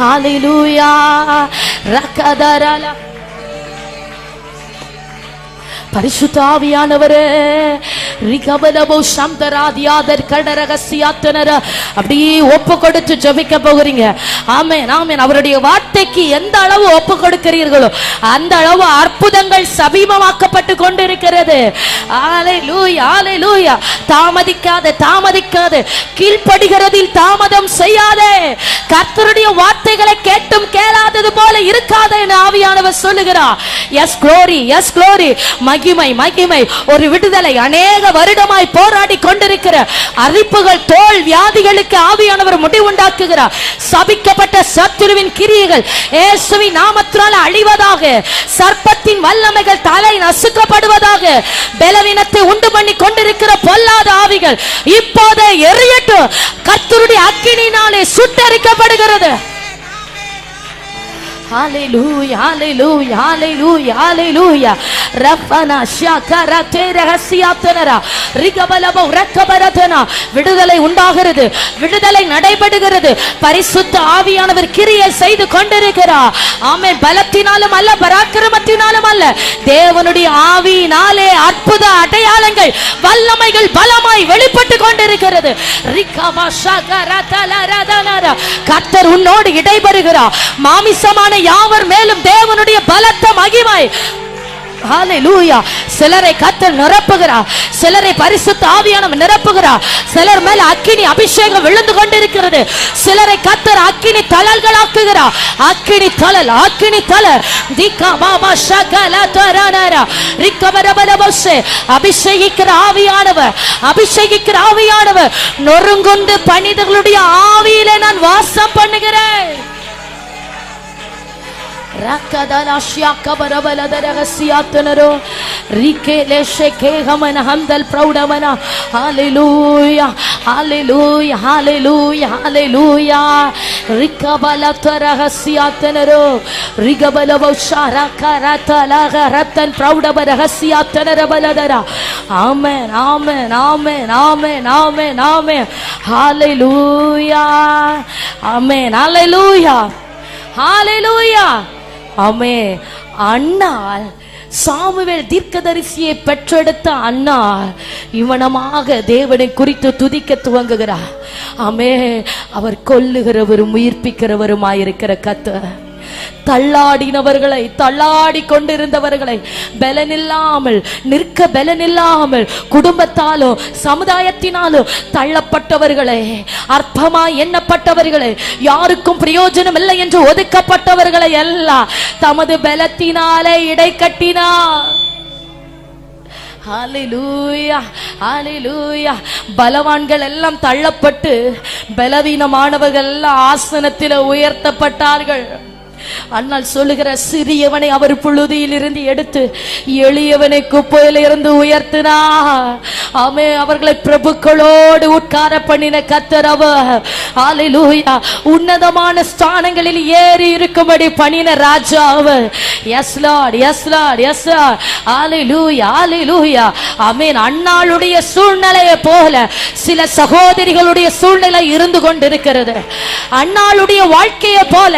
ஹalleluya ரகதரல. பரிசுத்த ஆவியானவரே ரிகபலபோ சந்தராதியாதர் கடரகசியாத்தனர அப்படியே ஒப்பு கொடுத்து ஜெபிக்க போகிறீங்க. ஆமென் ஆமென். அவருடைய வார்த்தைக்கு எந்த அளவு ஒப்பு கொடுக்கிறீர்களோ அந்த அளவு அற்புதங்கள் சமீபமாக்கப்பட்டு கொண்டிருக்கிறது. ஹalleluya ஹalleluya. தாமதிக்காதே கீழ்ப்படுகிறதில் தாமதம் செய்யாதே. கர்த்தருடைய வார்த்தைகளை கேட்டும் கேளாதது போல இருக்காதே என்று ஆவியானவர் சொல்லுகிறார். எஸ் glory மகிமை ஒரு விடுதலை. அநேக வருடமாய் போராடி கொண்டிருக்கிற அரிப்புகள் தோல் வியாதிகளுக்கு ஆவியானவர் முடிவுண்டாக்குகிறார். சபிக்கப்பட்ட சத்துருவின் கிரியைகள் இயேசுவின் நாமத்தினால் அழிவதாக. சர்ப்பத்தின் வல்லமைகள் தலை நசுக்கப்படுவதாக. பலவீனத்தை உண்டு பண்ணி கொண்டிருக்கிற பொல்லாத ஆவிகள் இப்போதே எரியட்டும். கர்த்தருடைய அக்கினியினாலே சுட்டெரிக்கப்படுகிறது. Hallelujah, hallelujah, hallelujah, hallelujah. Rafana shakara terahasiyatana rigabalabo rakabaratana. விடுதலை உண்டாகிறது, விடுதலை நடைபெறுகிறது. பரிசுத்த ஆவியானவர் கிரியை செய்து கொண்டிருக்கிறார். ஆமென். பலத்தினாலும் அல்ல, பராக்கிரமத்தினாலும் அல்ல, தேவனுடைய ஆவியினாலே அற்புத அடையாளங்கள் வல்லமைகள் பலமாய் வெளிப்பட்டு கொண்டிருக்கிறது. ரிகவா ஷகரதலரதனர. கர்த்தர் உன்னோடு இடைபெறுகிறார். மாமிசமான யாவர் மேலும் தேவனுடைய பலத்த மகிமை. ஹalleluya. சிலரை கர்த்தர் நிரப்புகிறார், சிலரை பரிசுத்த ஆவியானவர் நிரப்புகிறார். சிலர் மேல் அக்கினி அபிஷேகம் விழுந்து கொண்டிருக்கிறது. சிலரை கர்த்தர் அக்கினி தழல்களாக்குகிறார். அக்கினி தழல் திகா பாபா ஷகல தரனரா ரிகவரபலபஸே. அபிஷேகிக்கிற ஆவியானவர் நொறுங்குண்டு பணிதர்களுடைய ஆவியிலே நான் வாசம் பண்ணுகிறேன். Rakadalasya kabarabaladaragasiyatnaro rikeleshe kehamana handal praudamana. Hallelujah hallelujah hallelujah hallelujah. Rikabalataragasiyatnaro rigabalavoshara karatalagaratan praudabaragasiyatnara baladara. Amen amen amen amen amen amen. Hallelujah amen hallelujah hallelujah. ஆமே. அன்னாள் சாமுவேல் தீர்க்கதரிசியை பெற்றெடுத்த அன்னாள் இவனமாக தேவனை குறித்து துதிக்க துவங்குகிறார். ஆமே. அவர் கொல்லுகிறவரும் உயிர்ப்பிக்கிறவருமாயிருக்கிற கர்த்தர் தள்ளாடினவர்களை, தள்ளாடி கொண்டிருந்தவர்களை, பலனில்லாமல் நிற்க பலனில்லாமல் குடும்பத்தாலோ சமுதாயத்தினாலோ தள்ளப்பட்டவர்களை, அற்பமாய் எண்ணப்பட்டவர்களை, யாருக்கும் பிரயோஜனம் இல்லை என்று ஒதுக்கப்பட்டவர்களை எல்லாம் தமது பலத்தினாலே இடை கட்டினார். ஹalleluya ஹalleluya. பலவான்கள் எல்லாம் தள்ளப்பட்டு பலவீனமானவர்கள் எல்லாம் ஆசனத்தில் உயர்த்தப்பட்டார்கள். அண்ணால் சொல்லுகிற சிறியவனை அவர் புழுதியில் இருந்து எடுத்து எளியவனை குப்பையில இருந்து உயர்த்தினா. ஆமே, அவர்களை பிரபுக்களோடு உட்கார பண்ணின கர்த்தர் அவர். ஹல்லேலூயா. உன்னதமான ஸ்தானங்களில் ஏறி இருக்கும்படி பண்ணின ராஜா அவர். Yes Lord, yes Lord, yes Lord. Hallelujah, hallelujah. Amen. அன்னாளுடைய சூழ்நிலையை போல சில சகோதரிகளுடைய சூழ்நிலை இருந்து கொண்டிருக்கிறது. அன்னாளுடைய வாழ்க்கையை போல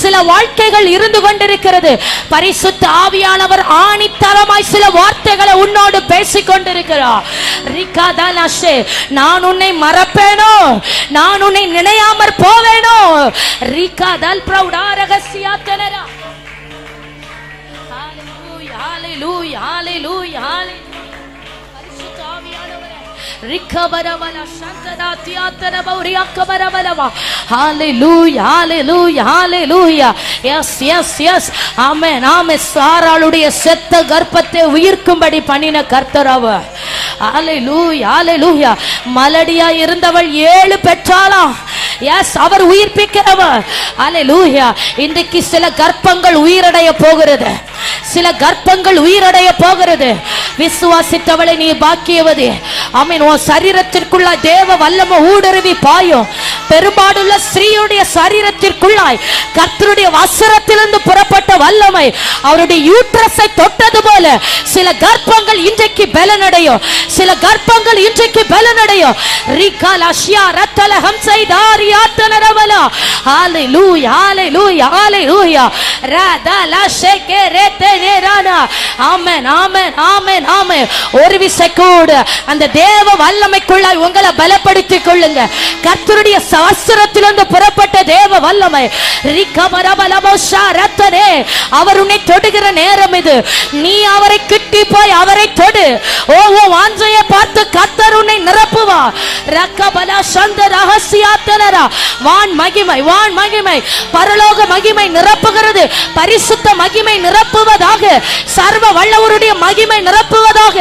சில வாழ்க்கைகள் இருந்து கொண்டிருக்கிறது. பரிசுத்த ஆவியானவர் ஆணித்தரமாய் சில வார்த்தைகளை உன்னோடு பேசிக் கொண்டிருக்கிறார். நான் உன்னை மறப்பேனோ, நான் உன்னை நினையாமற் போவேனோ. ஹல்லேலூயா, ஹல்லேலூயா, ஹல்லேலூயா. சாராளுடைய செத்த கர்ப்பத்தை உயிர்க்கும்படி பண்ணின கர்த்தர் அவர். மலடியா இருந்தவள் 7 பெற்றாளாம். எஸ், அவர் உயிர்ப்பிக்கிறவர். ஹல்லேலூயா. இன்றைக்கு சில கர்ப்பங்கள் உயிரடைய போகிறது, சில கர்ப்பங்கள் உயிரடைய போகிறது. விசுவாசித்தவளை நீ பாக்கியவதி. ஆமென். உன் சரீரத்திற்குள்ள தேவ வல்லமை ஊடுருவி பாயும். பெரும்பாடுள்ள ஸ்திரீயுடைய சரீரத்திற்குள்ளாய் கர்த்தருடைய வஸ்திரத்திலிருந்து புறப்பட்ட வல்லமை அவருடைய யூட்ரஸை தொட்டது போல சில கர்ப்பங்கள் இன்றைக்கு பலனடையும், சில கர்ப்பங்கள் இன்றைக்கு பலனடையும். ரிகால் அஷ்யா ரத்தல ஹம்சை தாரியாத்தனரவலா. ஹல்லேலூயா, ஹல்லேலூயா, ஹல்லேலூயா. ரதல ஷேகே ரேதேரானா. ஆமென், ஆமென், ஆமென், ஆமென். ஒரு விசை கூட அந்த தேவ வல்லமைக்குள்ளாய் உங்களை பலப்படுத்திக் கொள்ளுங்க. கர்த்தருடைய வஸ்திரத்திலிருந்து புறப்பட்ட தேவ வல்லமை அவர் உன்னை தொடுகிற நேரம் இது. நீ அவரை கிட்டி போய் அவரை தொடு. ஓ வாஞ்சையை பார்த்து கர்த்தர் உன்னை நிரப்புவார். வான் மகிமை, வான் மகிமை, பரலோக மகிமை நிரப்புகிறது. பரிசுத்த மகிமை நிரப்புவதாக, சர்வ வல்லவருடைய மகிமை நிரப்புவதாக,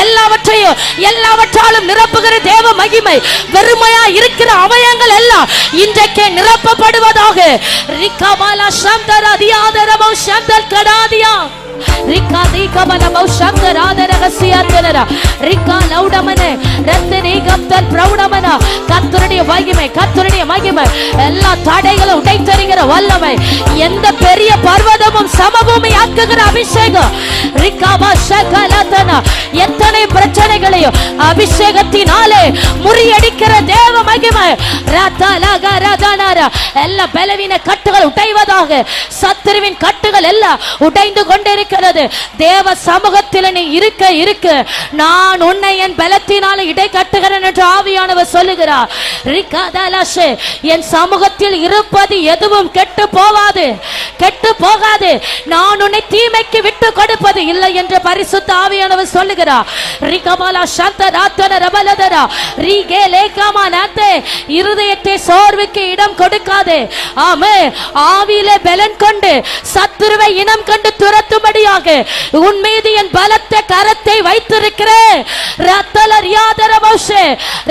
எல்லாவற்றையும் எல்லாவற்றாலும் நிரப்புகிற தேவ மகிமை வெறுமையா இருக்கிற அவயங்கள் எல்லாம் இன்றைக்கே நிரப்பப்படுவதாக. ரிகபாலா சந்தரா தியாதரபோ சந்தல் கடாதியா. ரிகா தீகபல பௌஷந்தரா ரகசியாத்தனரா. ரிகா லௌடமனே ரத்தனே கப்தல் பிரௌடமனா. கர்த்தருடைய மகிமை, கர்த்தருடைய மகிமை எல்லா தடைகளும் உடைத்தறிகிற வல்லமை, எந்த பெரிய பர்வதமும் சமபூமி ஆக்குகிற அபிஷேகம். ரிகாபா ஷகலதனா. எத்தனை பிரச்சனைகளையும் அபிஷேகத்தினாலே முறியடிக்கிற தேவ மகிமை. ரதலக ரதனரா. எல்லா பலவீன கட்டுகள் உடைவதாக. சத்துருவின் கட்டுகள் எல்லாம் உடைந்து கொண்டிருக்கிறது. தேவ சமூகத்தில் நீ இருக்க இருக்க நான் உன்னை என் பலத்தினால இடை கட்டுகிறேன் என்று ஆவியானவர் சொல்லுகிறார். ரிகதலஷே. என் சமூகத்தில் இருப்பது எதுவும் கெட்டு போகாது, கெட்டு போகாது. நான் உன்னை தீமைக்கு விட்டு கொடுப்பது இல்லை என்று பரிசுத்த ஆவியானவர் சொல்லுகிறார். ரிகபாலா சந்தராத்தன ரபலதரா. ரிகே லேகமானதே. இருதயத்தை சோர்வுக்கு இடம் கொடுக்காதே. ஆமே, ஆவியிலே பலன் கொண்டு சத்துருவை இனம் கண்டு துரத்தும்படியாக உன் மீது என் பலத்த கரத்தை வைத்திருக்கிறேன். ரத்தலர் யாதரபோஷே.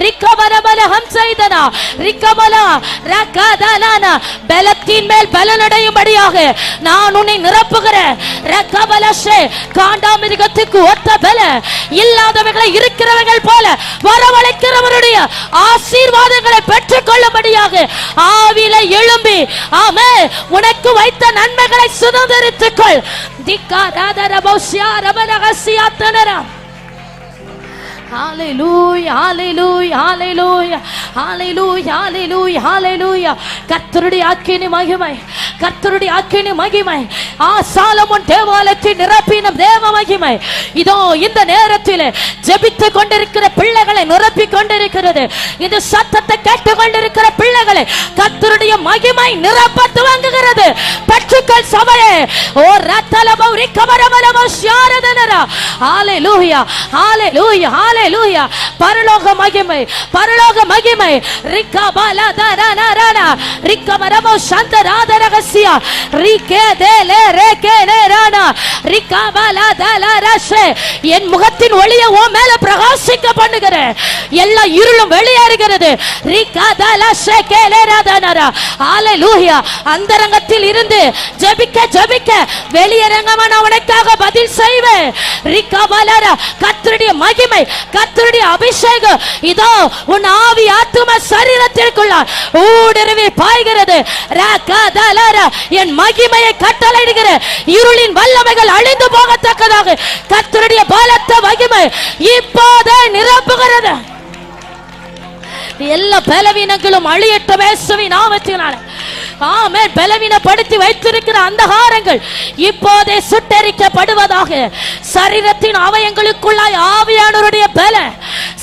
ரிகபரபல ஹம்சைதனா. ரிகபலா ரகதலானா. பலத்தின் மேல் பலனடையும்படியாக நான் உன்னை நிரப்புகிறேன். ரகபலஷே. காண்டாமிருகத்துக்கு ஒத்த பல இல்லாதவர்களை இருக்கிறவர்கள் போல வரவழைக்கிறவருடைய ஆசீர்வாதங்களை பெற்றுக் கொள்ளும்படியாக ஆவியிலே எழும்பி ஆமே உனக்கு வைத்த நன்மைகளை சுதந்திரித்துக் கொள். திக்காராதரபோஷியா ரபரகசியாத்தனரா. ஹalleluya, hallelujah, hallelujah, hallelujah, hallelujah, hallelujah. கர்த்தருடைய அக்கினி மகிமை, கர்த்தருடைய அக்கினி மகிமை. சாலமோன் தேவாலயத்தை நிரப்பின தேவ மகிமை இதோ இந்த நேரத்தில் ஜெபித்துக் கொண்டிருக்கிற பிள்ளைகளை நிரப்பிக் கொண்டிருக்கிறது. இந்த சத்தத்தை கேட்டுக் கொண்டிருக்கிற பிள்ளைகளை கர்த்தருடைய மகிமை நிரப்ப துவங்குகிறது. பெற்றுக்கொள் சபையே. ஓ ரத்தலபௌ ரிகபரபலபௌ ஷாரதனரா. ஹalleluya, hallelujah, ஹalleluya. பரலோக மகிமை, பரலோக மகிமை. ரிகபலதரனரனா. ரிகபரபௌ சந்தராதரக ரகசியா ரிகே தேலே ரேகே நேரானா ரிகாபலா தலரஷே என் முகத்தின் ஒளியை உன் மேல பிரகாசிக்க பண்ணுகிறேன். எல்லா இருளும் வெளியேறுகிறது. ரிகாதலஷே கேலேராதனரா ஹalleluya. அந்தரங்கத்தில் இருந்து ஜெபிக்க ஜெபிக்க வெளியரங்கமான உனக்காக பதில் செய்வேன். ரிகாபலரா கர்த்தருடைய மகிமை கர்த்தருடைய அபிஷேகம் இதோ உன் ஆவி ஆத்தும சரீரத்திற்குள்ள ஊடுருவி பாய்கிறது. ரகதலரா என் மகிமையை கட்டளையிடுகிற இருளின் வல்லமைகள் அழிந்து போகத்தக்கதாக கர்த்தருடைய பலத்த மகிமை இப்போதே நிரப்புகிறது. எல்லா பலவீனங்களும் அழியட்டும் இயேசுவின் நாமத்தினாலே. ஆமென். பலவீனப்படுத்தி வைத்திருக்கிற அந்தகாரங்கள் இப்போதே சுட்டெரிக்கப்படுவதாக. சரீரத்தின் அவயங்களுக்குள்ளாய் ஆவியானவருடைய பல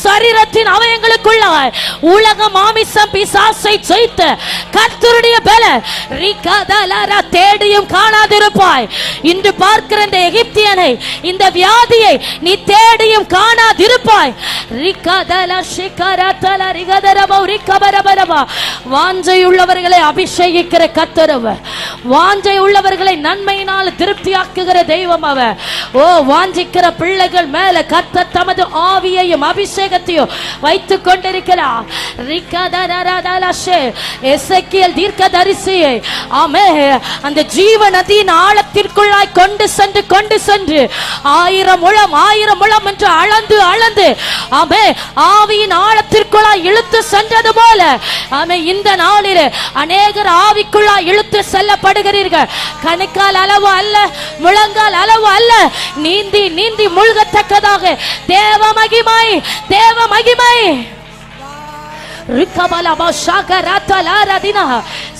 சரீரத்தின் அவயங்களுக்குள்ளாய் உலக மாமிசம் பிசாசை ஜெயித்த கர்த்தருடைய பல ரிகதலரா தேடியும் காணாதிருப்பாய். இன்று பார்க்கிற இந்த எகிப்தியனை இந்த வியாதியை நீ தேடியும் காணாதிருப்பாய். ரிகதல ஷிகரதல ரிகதரப ரிகபரபரப வாஞ்சை உள்ளவர்களை அபிஷேகிக்கிற கர்த்தரவர். வாஞ்சை உள்ளவர்களை நன்மையினால் திருப்தியாக்குகிற தெய்வம் அவர். ஓ வாஞ்சிக்கிற பிள்ளைகள் மேல கர்த்தர் தமது ஆவியையும் அபிஷேகத்தையும் வைத்துக் கொண்டிருக்கிறார். எசேக்கியேல் தீர்க்கதரிசியை ஆமென் அந்த ஜீவ நதியின் ஆழத்திற்குள்ளாய் கொண்டு சென்று 1000 முழம் என்று அளந்து ஆமென் ஆவியின் ஆழத்திற்குள்ளாய் இழுத்து சென்றது போல ஆமென் இந்த நாளிலே அநேகர் ஆவிக்குள்ளாய் இழுத்து செல்லப்படுகிறீர்கள். கணுக்கால் அளவு அல்ல, முழங்கால் அளவு அல்ல, நீந்தி முழுகத்தக்கதாக தேவ மகிமை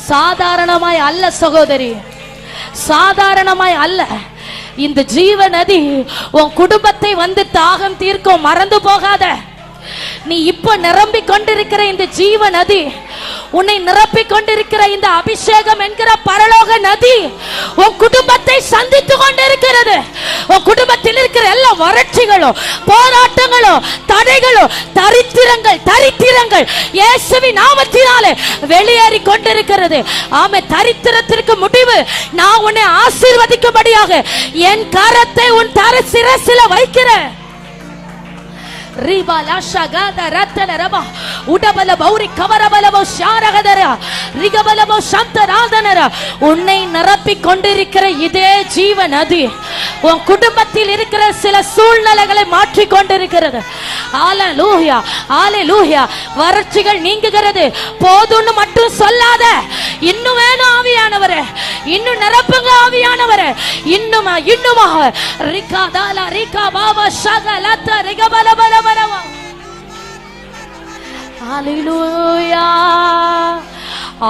சாதாரணமாய் அல்ல சகோதரி, சாதாரணமாய் அல்ல. இந்த ஜீவ நதி உன் குடும்பத்தை வந்து தாகம் தீர்க்கும். மறந்து போகாத. நீ இப்ப நிரம்பிக் கொண்டிருக்கிற இந்த ஜீவ நதி, உன்னை நிரப்பிக் கொண்டிருக்கிற இந்த அபிஷேகம் என்கிற பரலோக நதி உன் குடும்பத்தை சந்தித்து கொண்டிருக்கிறது. உன் குடும்பத்தில் இருக்கிற எல்லா வறட்சிகளும் போராட்டங்களும் தடைகளும் தரித்திரங்கள் இயேசுவின் நாமத்தினாலே வெளியேறி கொண்டிருக்கிறது. ஆமென். தரித்திரத்திற்கு முடிவு நான் உன்னை ஆசீர்வதிக்கும்படியாக என் கரத்தை உன் சிரசில வைக்கிறேன். ரிபாலா ஷகத ரத்தன ரபா உடபல பௌரி கவரபலபோ ஷாரகதர ரிகபலபோ சந்தராதனர உன்னை நிரப்பிக் கொண்டிருக்கிற இதே ஜீவ நதி உன் குடும்பத்தில் இருக்கிற சில சூழ்நிலைகளை மாற்றி கொண்டிருக்கிறது. ஹalleluya ஹalleluya. வறட்சிகள் நீங்குகிறது. போதும்னு மட்டும் சொல்லாத. இன்னும் வேணும் ஆவியானவரே, இன்னும் நிரப்புங்க ஆவியானவரே, இன்னுமா ரிகாதாலா ரிகாபாபா ஷகலத ரிகபலபல ஹalleluya.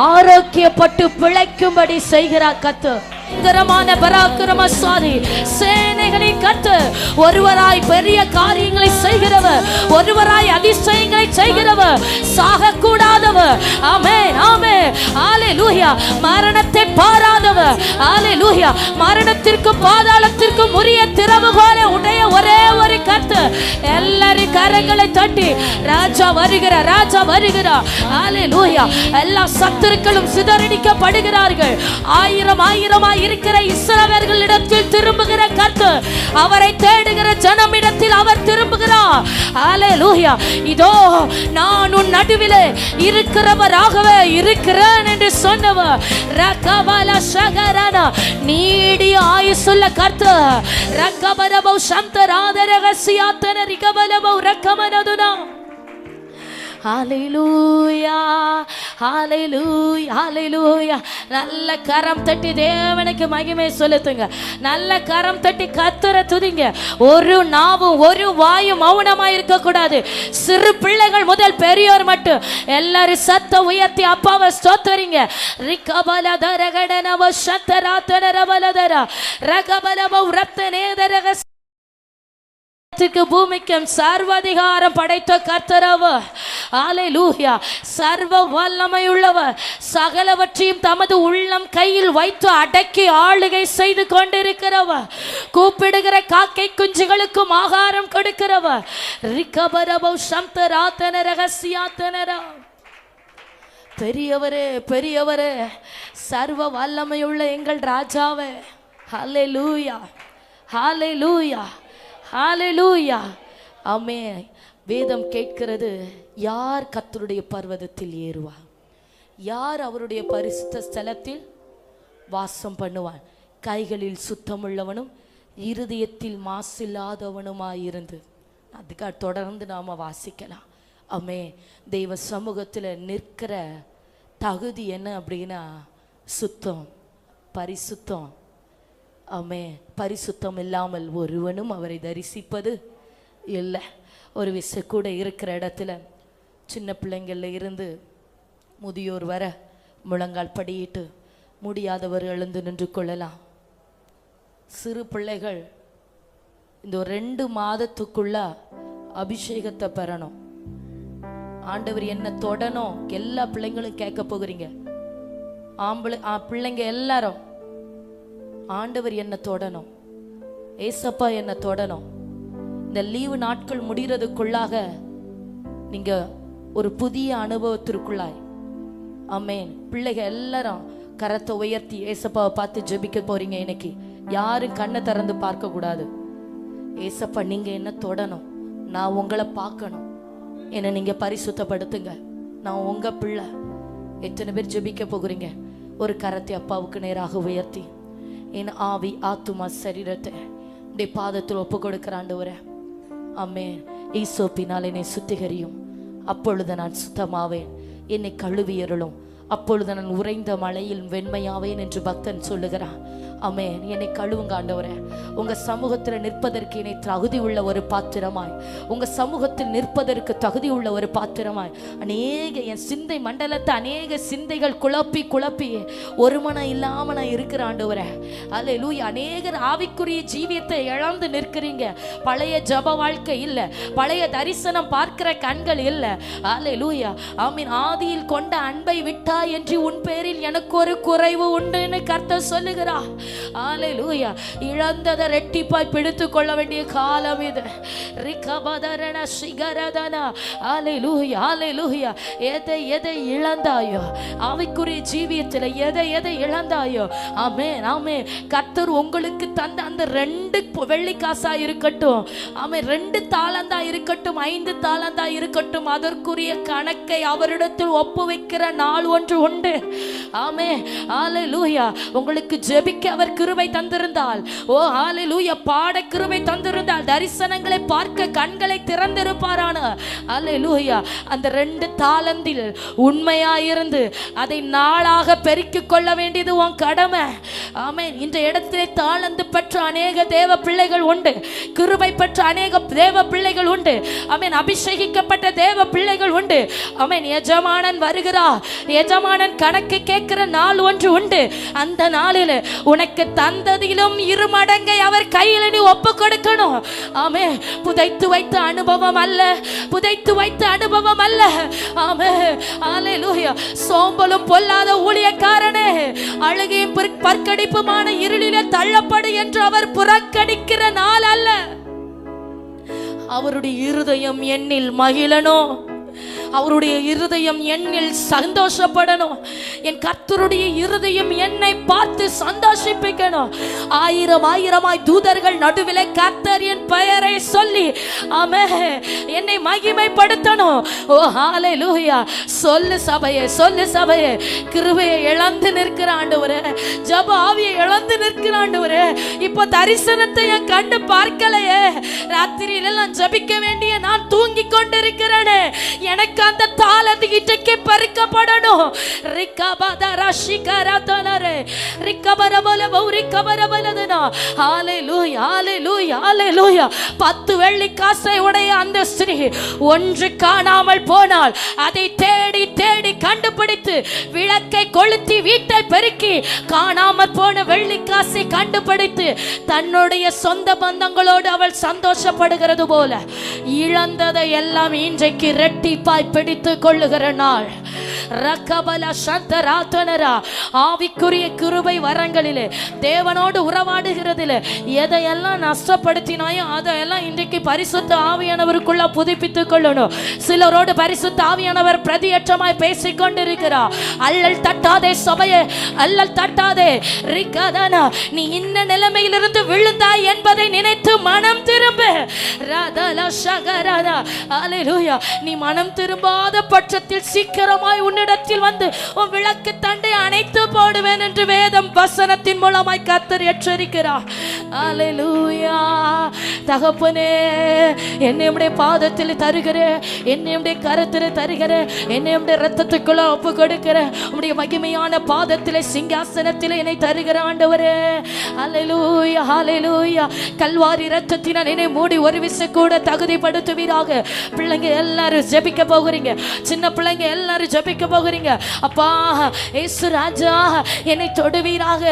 ஆரோக்கியப்பட்டு பிழைக்கும்படி செய்கிறார் கர்த்தர். பயங்கரமான பராக்கிரமசாலி சேனைகளின் கர்த்தர். ஒருவராய் பெரிய காரியங்களை செய்கிறவர், ஒருவராய் அதிசயங்களை செய்கிறவர், சாகக்கூடாதவர். ஆமென் ஆமென் ஹalleluya. மரணத்தை பாராதவர். ஹalleluya. மரணத்திற்கும் பாதாளத்திற்கும் உரிய திறவுகோலை உடைய ஒரே ஒரு கர்த்தர். எல்லாரும் கரங்களை தட்டி ராஜா வருகிறார், ராஜா வருகிறார். ஹalleluya. எல்லா சத்துருக்களும் சிதறடிக்கப்படுகிறார்கள். ஆயிரமாய் இருக்கிற இஸ்ரவேலர்களிடத்தில் திரும்புகிற கர்த்தர், அவரை தேடுகிற ஜனமிடத்தில் அவர் திரும்புகிறார். ஹalleluya. இதோ நான் உன் நடுவிலே இருக்கிறவராகவே இருக்கிறேன் என்று சொன்னவர் ரகபல ஷகரனா நீடிய ஆயுசுள்ள கர்த்தர். ரகபரபௌ சந்தராதரகசியாத்தன ரிகபலபௌ ரகமனதுனா. ஹalleluya ஹalleluya ஹalleluya. நல்ல கரம் தட்டி தேவனுக்கு மகிமை செலுத்துங்க. நல்ல கரம் தட்டி கர்த்தரை துதிங்க. ஒரு நாவும் ஒரு வாயும் மௌனமா இருக்க கூடாது. சிறு பிள்ளைகள் முதல் பெரியோர் மட்டும் எல்லாரும் சத்த உயர்த்தி அப்பாவை ஸ்தோத்திரிங்க. ரிகபலதர கடனவ சத்தராதனரபலதர ரகபலவ ரத்தனேதரக பூமிக்கும் சர்வாதிகாரம் படைத்த கர்த்தரவர். ஹalleluya. சர்வ வல்லமையுள்ளவர். சகலவற்றையும் தமது உள்ளம் கையில் வைத்து அடக்கி ஆளுகை செய்து கொண்டிருக்கிறவர். கூப்பிடுகிற காக்கை குஞ்சுகளுக்கும் ஆகாரம் கொடுக்கிறவர். ரிகபரபௌ சந்தராதன ரகசியாத்தனரா. பெரியவரே பெரியவரே, சர்வ வல்லமையுள்ள எங்கள் ராஜாவே, ஹல்லேலூயா, ஹல்லேலூயா, ஹல்லேலூயா. ஆமென். வேதம் கேட்கிறது, யார் கர்த்தருடைய பர்வதத்தில் ஏறுவார், யார் அவருடைய பரிசுத்த ஸ்தலத்தில் வாசம் பண்ணுவான், கைகளில் சுத்தமுள்ளவனும் இருதயத்தில் மாசில்லாதவனுமாயிருந்து. அதுக்காக தொடர்ந்து நாம் வாசிக்கலாம். ஆமே. தெய்வ சமூகத்தில் நிற்கிற தகுதி என்ன அப்படின்னா சுத்தம், பரிசுத்தம். ஆமே. பரிசுத்தம் இல்லாமல் ஒருவனும் அவரை தரிசிப்பது இல்லை. ஒரு விஷயம் கூட இருக்கிற இடத்துல சின்ன பிள்ளைங்கள்ல இருந்து முதியோர் வர முழங்கால் படியிட்டு முடியாதவர் எழுந்து நின்று கொள்ளலாம். சிறு பிள்ளைகள் இந்த 2 மாதத்துக்குள்ள அபிஷேகத்தை பெறணும். ஆண்டவர் என்ன தொடணும். எல்லா பிள்ளைங்களும் கேட்க போகிறீங்க. பிள்ளைங்க எல்லாரும், ஆண்டவர் என்ன தொடணும், ஏசப்பா என்ன தொடணும். இந்த லீவு நாட்கள் முடிகிறதுக்குள்ளாக நீங்க ஒரு புதிய அனுபவத்திற்குள்ளாய், ஆமென். பிள்ளைகள் எல்லாரும் கரத்தை உயர்த்தி ஏசப்பாவை பார்த்து ஜெபிக்க போறீங்க. இன்னைக்கு யாரும் கண்ணை திறந்து பார்க்க கூடாது. ஏசப்பா நீங்க என்ன தொடணும், நான் உங்களை பார்க்கணும், என்னை நீங்க பரிசுத்தப்படுத்துங்க, நான் உங்க பிள்ளை. எத்தனை பேர் ஜெபிக்க போகிறீங்க? ஒரு கரத்தை அப்பாவுக்கு நேராக உயர்த்தி என் ஆவி ஆத்துமா சரீரத்தை உடைய பாதத்தில் ஒப்பு கொடுக்கிற ஆண்டவரே, ஆமென். ஈசோப்பினால் என்னை சுத்திகரியும், அப்பொழுது நான் சுத்தமாவேன். என்னை கழுவியருளும், அப்பொழுது நான் உறைந்த மழையில் வெண்மையாவேன் என்று பக்தன் சொல்லுகிறான். ஆமென். என்னை கழுவுங்க ஆண்டவரே. உங்க சமூகத்தில் நிற்பதற்கு என்னை தகுதி உள்ள ஒரு பாத்திரமாய், உங்க சமூகத்தில் நிற்பதற்கு தகுதி உள்ள ஒரு பாத்திரமாய் அநேக என் சிந்தை மண்டலத்தை அநேக சிந்தைகள் குழப்பி ஒரு மனம் இல்லாம நான் இருக்கிற ஆண்டவரே. அல்லேலூயா. அநேகர் ஆவிக்குரிய ஜீவியத்தை இழந்து நிற்கிறீங்க. பழைய ஜப வாழ்க்கை இல்லை, பழைய தரிசனம் பார்க்கிற கண்கள் இல்லை. அல்லேலூயா. ஆமீன். ஆதியில் கொண்ட அன்பை விட்டா என்று உன் பேரில் எனக்கு ஒரு குறைவு உண்டுன்னு கர்த்தர் சொல்லுகிறார். அல்லேலூயா. இழந்ததை ரெட்டிப்பாய் பிடித்துக் கொள்ள வேண்டிய காலம் இது. ரிகபதரன சிகரதன. அல்லேலூயா, அல்லேலூயா. எதை இழந்தாயோ, ஆவிக்குரிய ஜீவியத்தில் எதை இழந்தாயோ, ஆமென், ஆமென். கர்த்தர் உங்களுக்கு தந்த அந்த 2 வெள்ளிக்காசா இருக்கட்டும், ஆமென், 2 தாளந்தா இருக்கட்டும், 5 தாளந்தா இருக்கட்டும், அதற்குரிய கணக்கை அவரிடத்தில் ஒப்புவிக்கிற நாள் ஒன்று உண்டு. ஆமென், அல்லேலூயா. உங்களுக்கு ஜெபிக்க அவர் கிருபை தந்திருந்தால், ஓ ஹல்லேலூயா, பாட கிருபை தந்திருந்தால், தரிசனங்களை பார்க்க கண்களை திறந்திருப்பாரான. ஹல்லேலூயா. அந்த 2 தாளந்தில் உண்மையாயிருந்து அதை நாளாக பெருக்கிக் கொள்ள வேண்டியது உன் கடமை. ஆமென். இந்த இடத்திலே தாளந்து பெற்ற அநேக தேவ பிள்ளைகள் உண்டு, கிருபை பெற்ற அநேக தேவ பிள்ளைகள் உண்டு. ஆமென். அபிஷேகிக்கப்பட்ட தேவ பிள்ளைகள் உண்டு. ஆமென். எஜமானன் வருகிறார், எஜமானன் கணக்கு கேட்கிற நாள் ஒன்று உண்டு. அந்த நாளில் உனக்கு தந்ததிலும் 2 மடங்கை அவர் கையில் நீ ஒப்பு கொடுக்கணும். ஆமே. புதைத்து வைத்த அனுபவம் அல்ல, புதைத்து வைத்த அனுபவம் அல்ல. ஆமே. அல்லேலூயா. சோம்பலும் பொல்லாத ஊழியக்காரனே, அழுகையும் பற்கடிப்புமான இருளிலே தள்ளப்படு என்று அவர் புறக்கணிக்கிற நாள் அல்ல. அவருடைய இருதயம் என்னில் மகிழணும், அவருடைய இருதயம் என்னில் சந்தோஷப்படணும். என் கர்த்தருடைய இருதயம் என்னை பார்த்து சந்தோஷிப்பிக்கணும். 1000 தூதர்கள் நடுவிலே கர்த்தர் என் பெயரை சொல்லி, ஆமென், என்னை மகிமைப்படுத்தணும். ஓ ஹல்லேலூயா. சொல்லு சபையே, சொல்லு சபையே. கிருபையை இழந்து நிற்கிற ஆண்டவரே, ஜப ஆவியை இழந்து நிற்கிற ஆண்டவரே, இப்போ தரிசனத்தை என் கண்டு பார்க்கலையே, ராத்திரியில நான் ஜபிக்க வேண்டிய நான் தூங்கி கொண்டிருக்கிறேனே, எனக்கு அந்த தாளந்து இன்றைக்கு பறிக்கப்படணும். ரிகபதர சிகரதனரே, ரிகபரபல பௌரிகபரபலதனா. ஹல்லேலூயா, ஹல்லேலூயா, ஹல்லேலூயா. 10 வெள்ளிக்காசை உடைய அந்த ஸ்திரீ ஒன்று காணாமல் போனால் அதை தேடி தேடி கண்டுபிடித்து விளக்கை கொளுத்தி வீட்டை பெருக்கி காணாமல் போன வெள்ளிக்காசை கண்டுபிடித்து தன்னுடைய சொந்த பந்தங்களோடு அவள் சந்தோஷப்படுகிறது போல இழந்ததை எல்லாம் இன்றைக்கு இரட்டிப்பாய் பிடித்து கொள்ளுகிற நாள். ரக்கபல சந்தராத்தனரா ஆவிக்குரிய கிருபை வரங்களிலே தேவனோடு உறவாடுகிறதிலே எதையெல்லாம் நஷ்டப்படுத்தினாயோ அதையெல்லாம் இன்றைக்கு பரிசுத்த ஆவியானவருக்குள்ள புதுப்பித்துக் கொள்ளணும். சிலரோடு பரிசுத்த ஆவியானவர் பிரதியட்சமாய் பேசிக் கொண்டிருக்கிறார். அல்லல் தட்டாதே சபையே, அல்லல் தட்டாதே. ரிகதனா நீ இந்த நிலைமையிலிருந்து விழுந்தாய் என்பதை நினைத்து மனம் திரும்பு. ரதல சகரனா அல்லேலூயா. நீ மனம் திரும்பாத பட்சத்தில் சீக்கிரமாய் உன்னிடத்தில் வந்து உன் விளக்கு தண்டை அணைத்து போடுவேன் என்று வேதம் வசனத்தின் மூலமாய் கர்த்தர் எச்சரிக்கிறார். அல்லேலூயா. தகப்பனே, என்னை உம்முடைய பாதத்தில் தருகிறேன், என்னை உம்முடைய கரத்தில் தருகிறேன், என்னை உம்முடைய இரத்தத்துக்குள்ள ஒப்பு கொடுக்கிறேன். உம்முடைய மகிமையான பாதத்திலே சிங்காசனத்திலே என்னை தருகிற ஆண்டவரே. அல்லேலூயா, அல்லேலூயா. கல்வாரி இரத்தத்தினால் என்னை மூடி ஒரு விசை கூட தகுதிப்படுத்துவீராக. பிள்ளைங்க எல்லாரும் ஜெபிக்க போகிறீங்க, சின்ன பிள்ளைங்க எல்லாரும் ஜெபிக்க போகிறீங்க. அப்பா இயேசு ராஜா என்னை தொடுவீராக.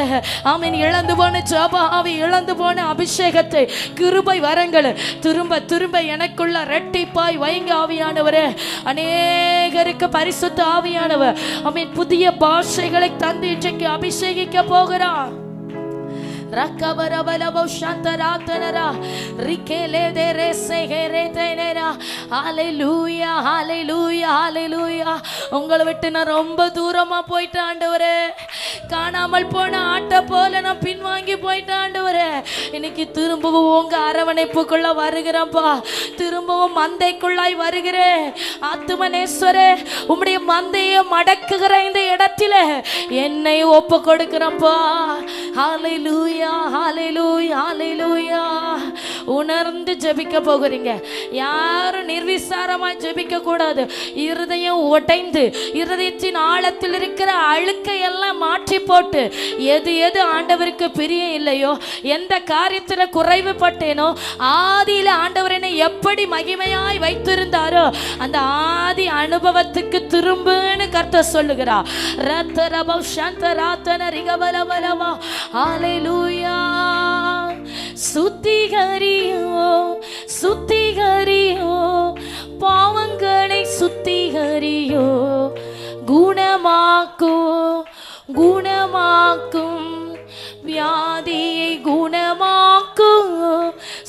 ஆமென். இழந்து போன ஜெப ஆவி, இழந்து போன அபிஷேகத்தை, கிருபை வரங்கள் திரும்ப திரும்ப எனக்குள்ள ரெட்டிப்பாய் வைங்க ஆவியானவரே. அநேகருக்கு பரிசுத்த ஆவியானவர் ஆமென் புதிய பாஷைகளை தந்து இன்றைக்கு அபிஷேகிக்க போகிறார். ரக்கபரபலபோ சந்தராத்தனரா ரிகேலே தேரேசேகரே தேனரா. ஹalleluya, ஹalleluya, ஹalleluya. உங்களை விட்டு நான் ரொம்ப தூரமா போயிட்டேன் ஆண்டவரே. காணாமல் போன ஆட்டை போல நான் பின்வாங்கி போயிட்டேன் ஆண்டவரே. இன்னைக்கு திரும்பவும் உங்க அரவணைப்புக்குள்ள வருகிறேன்ப்பா. திரும்பவும் மந்தைக்குள்ளாய் வருகிறேன். ஆத்துமனேஸ்வரே, உம்முடைய மந்தையை மடக்குகிற இந்த இடத்துல என்னை ஒப்பு கொடுக்கிறேன்ப்பா. ஹalleluya, ஹalleluya, ஹalleluya. உணர்ந்து ஜெபிக்க போகிறீங்க. யாரும் நிர்விசாரமாய் ஜெபிக்க கூடாது. இருதயம் உடைந்து இருதயத்தின் ஆழத்தில் இருக்கிற அழுக்கை எல்லாம் மாற்றி போட்டு எது எது ஆண்டவருக்கு பிரியம் இல்லையோ, எந்த காரியத்தில் குறைவுபட்டேனோ, ஆதியில ஆண்டவர் என்னை எப்படி மகிமையாய் வைத்திருந்தாரோ அந்த ஆதி அனுபவத்துக்கு திரும்புன்னு கர்த்தர் சொல்லுகிறார். ரத்தரபௌ சந்தராத்தன ரிகபலபலவா. ஹalleluya. சுத்திகரியோ, சுத்திகரியோ, பாவங்களை சுத்திகரியோ, குணமாக்கும், குணமாக்கும், வியாதியை குணமாக்கும்.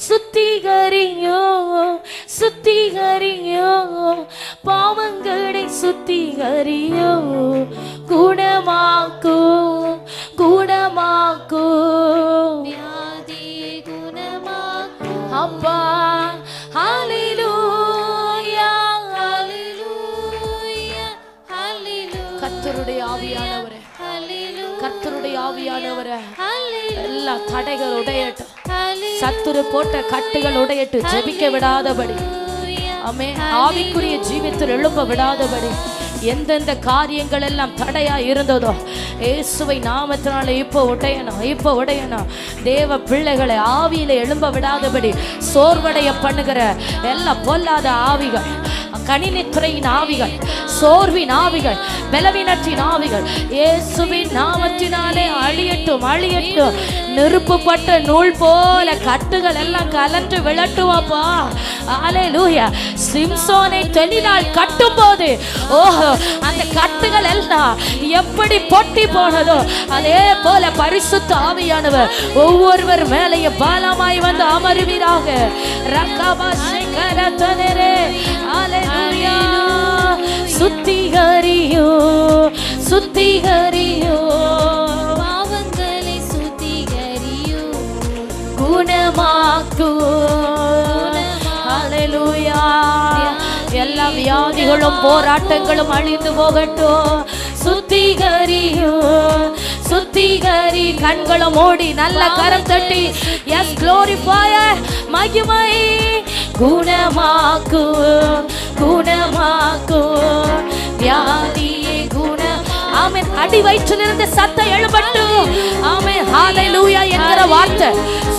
சுத்திகரியோ, சுத்திகரியோ, பாவங்களை சுத்திகரியோ, குணமாக்கும், குணமாக்கும், வியாதியை குணமாக்கும். அப்பா ஹalleluya, ஹalleluya, ஹalleluya. கர்த்தருடைய ஆவியானவரே, கர்த்தருடைய ஆவியானவரே, எல்லா தடைகள் உடையட்டும், சத்துரு போட்ட கட்டுகள் உடையட்டும், ஜெபிக்க விடாதபடி, ஆமென், ஆவிக்குரிய ஜீவியத்தில் எழும்ப விடாதபடி, எந்தெந்த காரியங்கள் எல்லாம் தடையா இருந்ததோ இயேசுவை நாமத்தினால இப்போ உடையணும், இப்போ உடையணும். தேவ பிள்ளைகளை ஆவியில எழும்ப விடாதபடி சோர்வடைய பண்ணுகிற எல்லா பொல்லாத ஆவிகள், கணினித்துறையின் ஆவிகள், சோர்வின் ஆவிகள், பலவீனத்தின் ஆவிகள் இயேசுவின் நாமத்தினாலே அழியட்டும், அழியட்டும். நெருப்புப்பட்ட நூல் போல கட்டுகள் எல்லாம் கலன்று விழட்டுவாப்பா. ஹalleluya. சிம்சோனை தெளினால் கட்டும் போது ஓஹோ அந்த கட்டுகள் எல்லாம் எப்படி பொட்டி போனதோ அதே போல பரிசுத்த ஆவியானவர் ஒவ்வொருவர் மேலேயே பலமாய் வந்து அமருவீராக. ரக்கபசேகரதனரே. ஹalleluya. சுத்திகரியோ, சுத்திகரியோ, பாவங்களை சுத்திகரியோ, குணமாக்கு. ஹalleluya. எல்லா வியாதிகளும் போராட்டங்களும் அழிந்து போகட்டும். சுத்திகரியோ, சுத்திகரி. கண்களை மூடி நல்ல கரம் தட்டி எஸ் க்ளோரிஃபயர் மகிமை. குணமாக்கு, குணமாக்கு, வியாதியை குண. ஆமென். அடி வயிற்றிலிருந்து சத்தம் எழும்பட்டும். ஆமென். ஹalleluya என்கிற வார்த்தை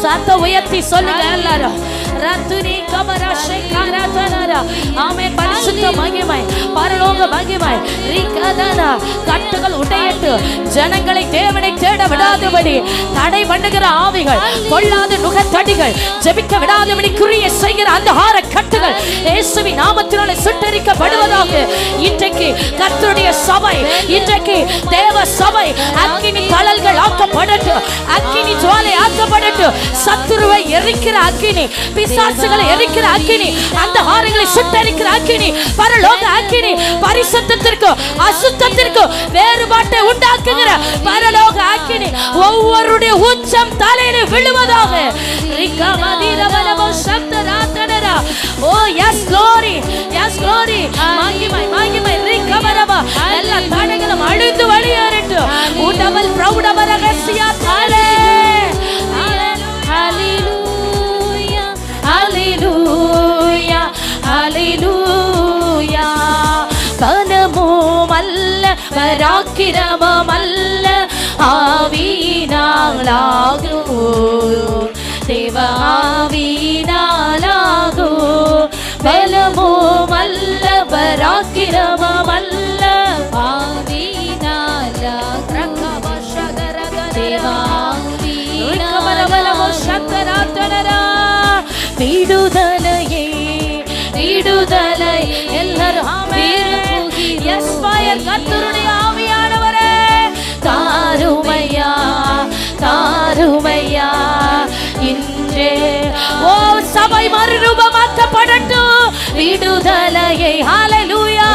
சத்தம் உயர்த்தி சொல்லுங்க எல்லாரும். ரத்துனி கபரஷே கரதனரா. ஆமென். பரிசுத்த மகிமை, பரலோக மகிமை. ரிகதனா. கட்டுகள் உடையட்டும். ஜனங்களை தேவனை தேட விடாதபடி தடை பண்ணுகிற ஆவிகள், பொல்லாத நுகத்தடிகள், ஜெபிக்க விடாதபடி குறிய செய்கிற அந்த ஆர கட்டுகள் இயேசுவின் நாமத்தினாலே சுட்டெரிக்கப்படுவதாக. இன்றைக்கு கர்த்தருடைய சபை இன்றைக்கு தேவ சபை அக்கினி தழல்கள் ஆக்கப்படட்டும், அக்கினி ஜுவாலை ஆக்கப்படட்டும். சத்துருவை எரிக்கிற அக்கினி, பிசாசுகளை எரிக்கிற அக்கினி, அந்த ஆறுகளை சுட்டரிக்கிற அக்கினி, பரலோக அக்கினி, பரிசுத்தத்திற்கு அசுத்தத்திற்கு வேறுபாட்டை உண்டாக்குகிற பரலோக அக்கினி ஒவ்வொருடைய உச்சம் தலையில விழுவதாக. Oh yes glory, yes glory. மகிமை மகிமை ரிகவரவா எல்லா தடைகளும் அழிந்து வெளியேறட்டும். உடவல் பிரௌடவ ரகசியத்தாலே. ஹalleluya ஹalleluya ஹalleluya. பலமும் அல்ல பராக்கிரமம் அல்ல ஆவியினாலாகும், தேவ ஆவியினாலாகும். பலமும் அல்ல பராக்கிரமம் அல்ல விடுதலையே விடுதலை எல்லாரும் கர்த்தருடைய ஆவியானவரே தாருமையா தாருமையா. இன்றே ஓ சபை மறுரூபமாக்கப்படட்டும் விடுதலையை. ஹalleluya.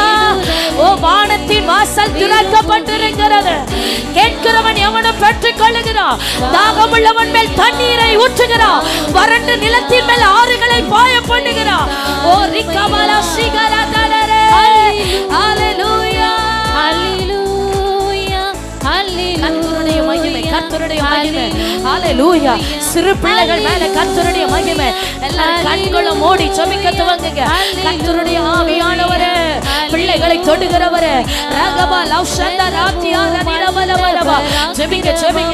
ஓ வானத்தின் வாசல் திறக்கப்பட்டிருக்கிறது. கேட்கிறவன் எவனும் பெற்றுக் கொள்ளுகிறான். தாகமுள்ளவன் மேல் தண்ணீரை ஊற்றுகிறான். வறண்ட நிலத்தின் மேல் ஆறுகளை பாய பண்ணுகிறான். ஓ ரிகமல சிகரதலரே. ஹalleluya ஹalleluya கர்த்தருடைய மகிமை கர்த்தருடைய மகிமை. ஹalleluya. சிறு பிள்ளைகள் மேல கர்த்தருடைய மகிமை. எல்லாரும் கண்களை மூடி ஜெபிக்க துவங்குங்க. கர்த்தருடைய ஆவியானவரே பிள்ளைகளை தொடுகிறவரே ரகபா லவ்ஷந்த ராத்தியார நிலவலவலவா ஜெபிங்க ஜெபிங்க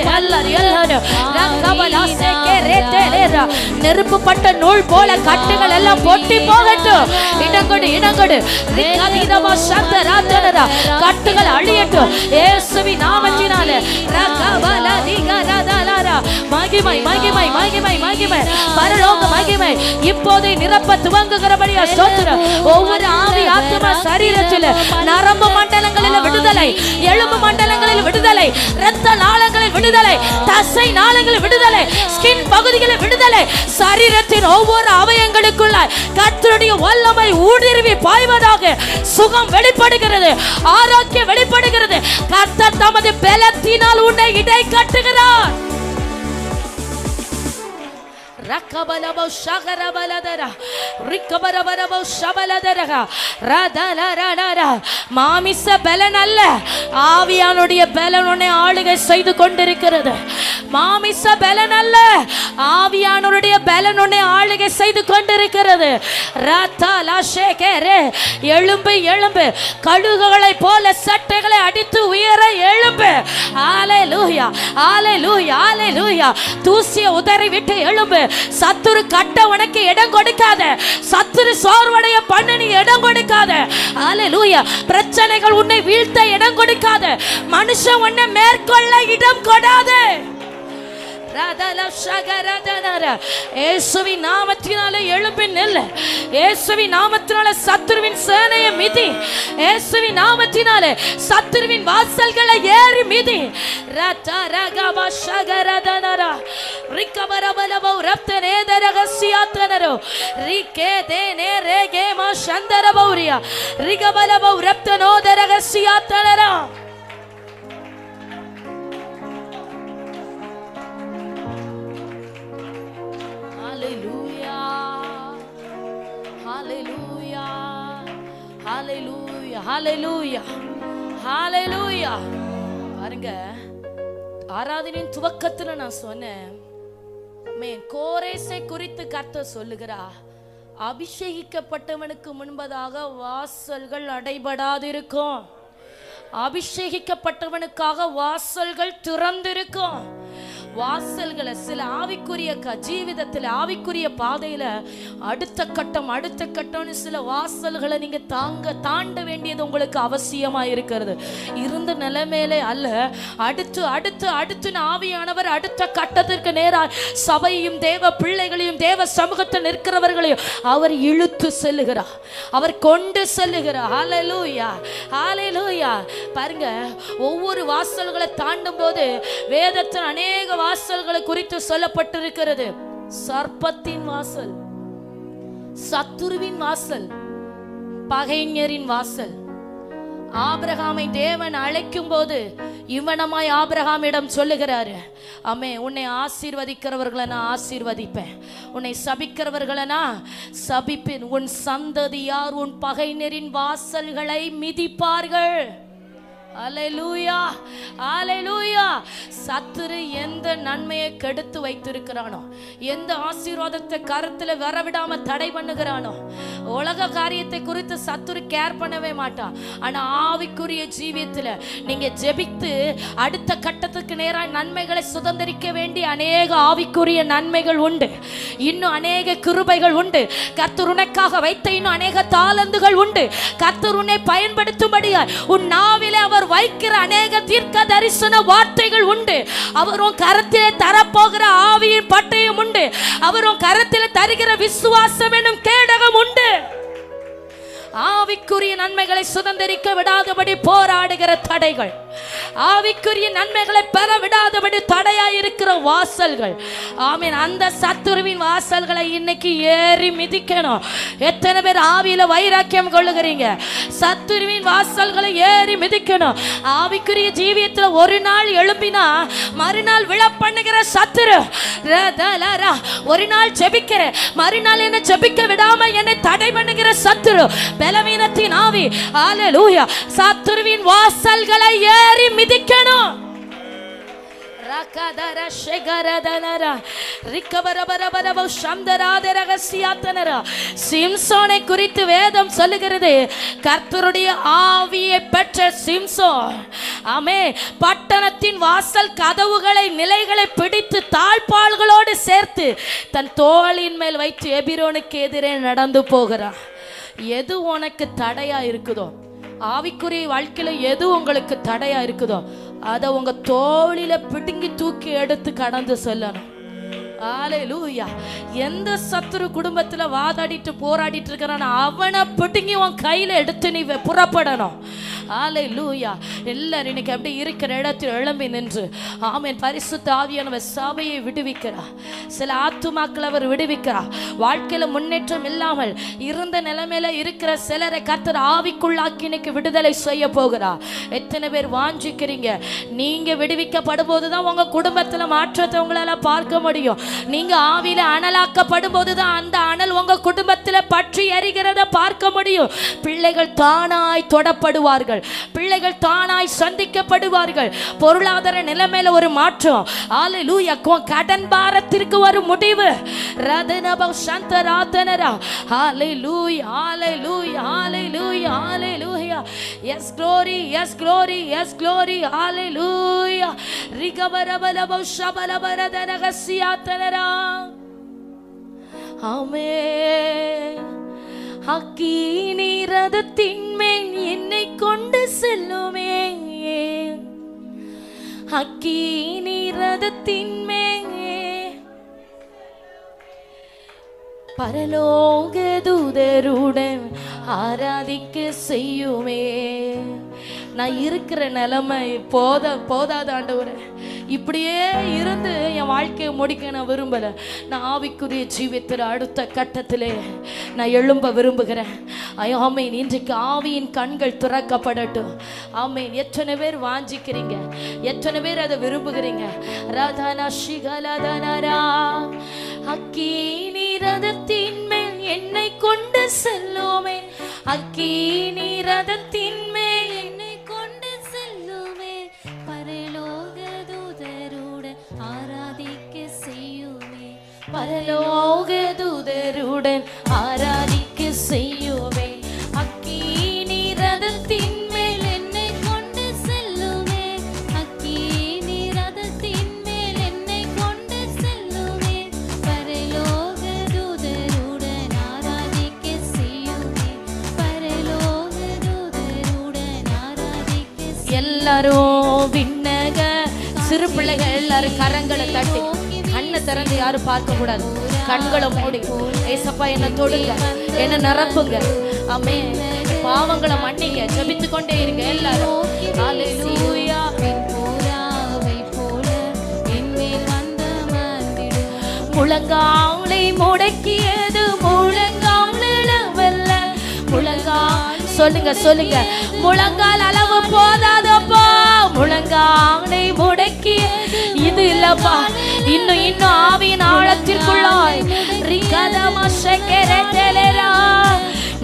எல்லாரும் ரகபா லாசேகே ரேதேரா. நெருப்புப்பட்ட நூல் போல கட்டுகள் எல்லாம் பொட்டி போகட்டும். இடங்கொடு இடங்கொடு ரிகதிதமா சந்த ராத்தனரா கட்டுகள் அழியட்டும் இயேசுவின் நாமத்தினாலே. ரகபா லதிகரதலரா மகிமை மகிமை மகிமை மகிமை பரலோக மகிமை இப்போதே நிரப்ப துவங்குகிறபடியா ஸ்தோத்திரம். ஒவ்வொரு ஆவி ஆத்மா சரீரத்தில் நரம்பு மண்டலங்களில் விடுதலை, எலும்பு மண்டலங்களில் விடுதலை, இரத்த நாளங்களில் விடுதலை, தசை நாளங்களில் விடுதலை, ஸ்கின் பகுதிகளில் விடுதலை. சரீரத்தின் ஒவ்வொரு அவயங்களுக்குள்ள கர்த்தருடைய வல்லமை ஊடுருவி பாய்வதாக. சுகம் வெளிப்படுகிறது, ஆரோக்கியம் வெளிப்படுகிறது. கர்த்தர் தமது பலத்தினால் உன்னை இடை கட்டுகிறார். ரக்கபலபோ ஷகரபலதரா ரிக்கபரபரபோ ஷபலதரா ரதலரரரா. மாமிச பலன் அல்ல, ஆவியானுடைய பலன் உன்னை ஆளுகை செய்து கொண்டிருக்கிறது. மாமிச பலன் அல்ல, ஆவியானுடைய பலன் உன்னை ஆளுகை செய்து கொண்டிருக்கிறது. ரத்தலஷேகரே எழும்பு எழும்பு கழுகுகளை போல சட்டைகளை அடித்து உயர எழும்பு. ஹalleluya ஹalleluya ஹalleluya. தூசியை உதறி விட்டு எழும்பு. சத்துரு கட்ட உனக்கு இடம் கொடுக்காத. சத்துரு சோர்வடைய பண்ண நீ இடம் கொடுக்காத. ஹalleluya. பிரச்சனைகள் உன்னை வீழ்த்த இடம் கொடுக்காத. மனுஷன் உன்னை மேற்கொள்ள இடம் கொடாத. இயேசுவின் நாமத்தினாலே எழும்பி நில்லு. இயேசுவின் நாமத்தினாலே சத்துருவின் சேனையை மிதி. இயேசுவின் நாமத்தினாலே சத்துருவின் வாசல்களை ஏறி மிதி. ரதரகபா ஷகரதனரா ரிகபரபலபோ ரப்தனேதரகசியாத்தனரோ ரிகேதேனே ரேகேமா சந்தரபௌரியா ரிகபலபோ ரப்தனோதரகசியாத்தனரா. Hallelujah, hallelujah, hallelujah, hallelujah. பாருங்க, ஆராதனையின் துவக்கத்துல நான் சொன்னேன், கோரேசை குறித்து கர்த்தர் சொல்லுகிறார், அபிஷேகிக்கப்பட்டவனுக்கு முன்பதாக வாசல்கள் அடைபடாதிருக்கும். அபிஷேகிக்கப்பட்டவனுக்காக வாசல்கள் திறந்திருக்கும். வாசல்களை சில ஆவிக்குரிய ஜீவிதத்தில் ஆவிக்குரிய பாதையில அடுத்த கட்டம்னு சில வாசல்களை நீங்க தாண்ட வேண்டியது உங்களுக்கு அவசியமா இருக்கிறது. இருந்த நிலைமையிலே அல்ல, அடுத்து ஆவியானவர் அடுத்த கட்டத்திற்கு நேராக சபையும் தேவ பிள்ளைகளையும் தேவ சமூகத்தில் நிற்கிறவர்களையும் அவர் இழுத்து செல்லுகிறார், அவர் கொண்டு செல்லுகிறார். ஹல்லேலூயா, ஹல்லேலூயா. பாருங்க, ஒவ்வொரு வாசல்களை தாண்டும் போது வேதத்தில் அநேக வாசல்களை குறித்து சொல்லப்பட்டிருக்கிறது. சர்ப்பத்தின் வாசல், சத்துருவின் வாசல், பகைஞரின் வாசல். ஆபிரகாமை தேவன் அழைக்கும் போது இவனமாய் ஆபிரகாமிடம் சொல்லுகிறாரு, ஆமே, உன்னை ஆசீர்வதிக்கிறவர்களை நான் ஆசீர்வதிப்பேன், உன்னை சபிக்கிறவர்களை நான் சபிப்பேன், உன் சந்ததியார் உன் பகைஞரின் வாசல்களை மிதிப்பார்கள். அல்லேலூயா, அல்லேலூயா. சத்துரு எந்த நன்மையை கெடுத்து வைத்திருக்கிறானோ, எந்த ஆசீர்வாதத்தை கருத்துல வரவிடாம தடை பண்ணுகிறானோ, உலக காரியத்தை குறித்து சத்துரு கேர் பண்ணவே மாட்டான். ஆனா ஆவிக்குரிய ஜீவியத்துல நீங்க ஜெபித்து அடுத்த கட்டத்துக்கு நேராக நன்மைகளை சுதந்திரிக்க வேண்டிய அநேக ஆவிக்குரிய நன்மைகள் உண்டு, இன்னும் அநேக கிருபைகள் உண்டு. கர்த்தர் உனக்காக வைத்த இன்னும் அநேக தாளந்துகள் உண்டு. கர்த்தர் உன்னை பயன்படுத்தும்படியா உன் நாவிலே அவர் வைக்கிற அநேக தீர்க்க தரிசன வார்த்தைகள் உண்டு. அவரும் கரத்திலே தரப்போகிற ஆவியின் பட்டயம் உண்டு. அவரும் கரத்திலே தருகிற விசுவாசம் என்னும் கேடகம் உண்டு. ஆவிக்குரிய நன்மைகளை சுதந்திரிக்க விடாதபடி போராடுகிற தடைகள், ஆவிக்குரிய நன்மைகளை பெற விடாதபடி தடையாயிருக்கிற வாசல்கள், ஆமீன், அந்த சத்துருவின் வாசல்களை இன்னைக்கு ஏறி மிதிக்கணும். எத்தனை பேர் ஆவியில வைராக்கியம் கொள்ளுகிறீங்க? சத்துருவின் வாசல்களை ஏறி மிதிக்கணும். ஆவிக்குரிய ஜீவியத்துல ஒரு நாள் எழும்பினா மறுநாள் விழ பண்ணுகிற சத்துரு, ஒரு நாள் ஜெபிக்கிற மறுநாள் என்ன ஜெபிக்க விடாம என்னை தடை பண்ணுகிற சத்துரு, பலவீனத்தின் ஆவி, அல்லேலூயா, சத்துருவின் வாசல்களை ஏறி மிதிக்கணும். சிம்சோனை குறித்து வேதம் சொல்லுகிறது, கர்த்தருடைய ஆவியை பெற்ற சிம்சோன், ஆமே, பட்டணத்தின் வாசல் கதவுகளை நிலைகளை பிடித்து தாழ்பாள்களோடு சேர்த்து தன் தோளின் மேல் வைத்து எபிரோனுக்கு எதிரே நடந்து போகிறான். எது உனக்கு தடையா இருக்குதோ, ஆவிக்குரிய வாழ்க்கையில எது உங்களுக்கு தடையா இருக்குதோ, அதை உங்க தோளில பிடுங்கி தூக்கி எடுத்து கடந்து செல்லணும். அல்லேலூயா. எந்த சத்துரு குடும்பத்துல வாதாடிட்டு போராடிட்டு இருக்கிறான், அவனை பிடுங்கி உன் கையில எடுத்து நீ புறப்படணும். அல்லேலூயா. எல்லாரும் இன்னைக்கு அப்படி இருக்கிற இடத்தில் எழும்பி நின்று, ஆமென், பரிசுத்த ஆவியானவர் சபையை விடுவிக்கிறார். சில ஆத்துமாக்களை அவர் விடுவிக்கிறார். வாழ்க்கையில முன்னேற்றம் இல்லாமல் இருந்த நிலைமையில இருக்கிற சிலரை கர்த்தர் ஆவிக்குள்ளாக்கி இன்னைக்கு விடுதலை செய்ய போகிறார். எத்தனை பேர் வாஞ்சிக்கிறீங்க? நீங்க விடுவிக்கப்படும் போதுதான் உங்க குடும்பத்துல மாற்றத்தை உங்களால பார்க்க முடியும். நீங்க ஆவியில அனலாக்கப்படும் போதுதான் அந்த அனல் உங்க குடும்பத்துல பற்றி எரிகிறத பார்க்க முடியும். பிள்ளைகள் தானாய் தொடப்படுவார்கள், பிள்ளைகள் தானாய் சந்திக்கப்படுவார்கள். பொருளாதார நிலைமையில ஒரு மாற்றம், அல்லேலூயா, கடன் பாரத்திற்கு ஒரு முடிவு. ரதனப சந்தராதனரா, hallelujah, hallelujah, hallelujah, hallelujah. Yes glory, yes glory, yes glory, hallelujah. ரிகபரபலப ஷபலபரதனகசியாதனரா, ஆமென். அக்கினி ரதத்தின் மேல் என்னை கொண்டு செல்லுமே, அக்கினி ரதத்தின் மேல் பரலோக தூதருடன் ஆராதிக்க செய்யுமே. நான் இருக்கிற நிலைமை போதாத ஆண்டவரே, இப்படியே இருந்து என் வாழ்க்கையை முடிக்க நான் விரும்பல. நான் ஆவிக்குரிய ஜீவியத்தில் அடுத்த கட்டத்திலே நான் எழும்ப விரும்புகிறேன். ஆமேன். இன்றைக்கு ஆவியின் கண்கள் திறக்கப்படட்டும். ஆமேன். எத்தனை பேர் வாஞ்சிக்கிறீங்க? எத்தனை பேர் அதை விரும்புகிறீங்க? ராதானா ஷிகலதனரா, அக்கினி ரதத்தின் மேல் என்னை கொண்டு செல்லுமே, அக்கினி ரதத்தின் மேல் என்னை கொண்டு செல்லுமே, பரலோக தூதருடன் ஆராதிக்க செய்யுமே, பரலோக தூதருடன் ஆராதிக்க செய்யுமே, அக்கினி ரதத்தின் மேல் என்னை கொண்டு செல்லுமே, அக்கினி ரதத்தின் மேல் என்னை எல்லாரும் விண்ணக சிறு பிள்ளைகள் எல்லாரும் கரங்களை தட்டி கண்ணை திறந்து யாரும் பார்க்க கூடாது, கண்களை மூடி ஏசப்பா என்ன தொடுங்க, என்ன நிரப்புங்க. ஆமென். பாவங்களை மன்னிங்க, ஜெபித்து கொண்டே இருங்க எல்லாரும். ஹalleluya. முழங்காலை முடக்கியது முழங்கால் முழங்கால் சொல்லுங்க சொல்லுங்க, முழங்கால் அளவு போதாதப்பா, முழங்காலை முடக்கிய இது இல்லப்பா, இன்னும் இன்னும் ஆவியின் ஆழத்திற்குள்ளாய்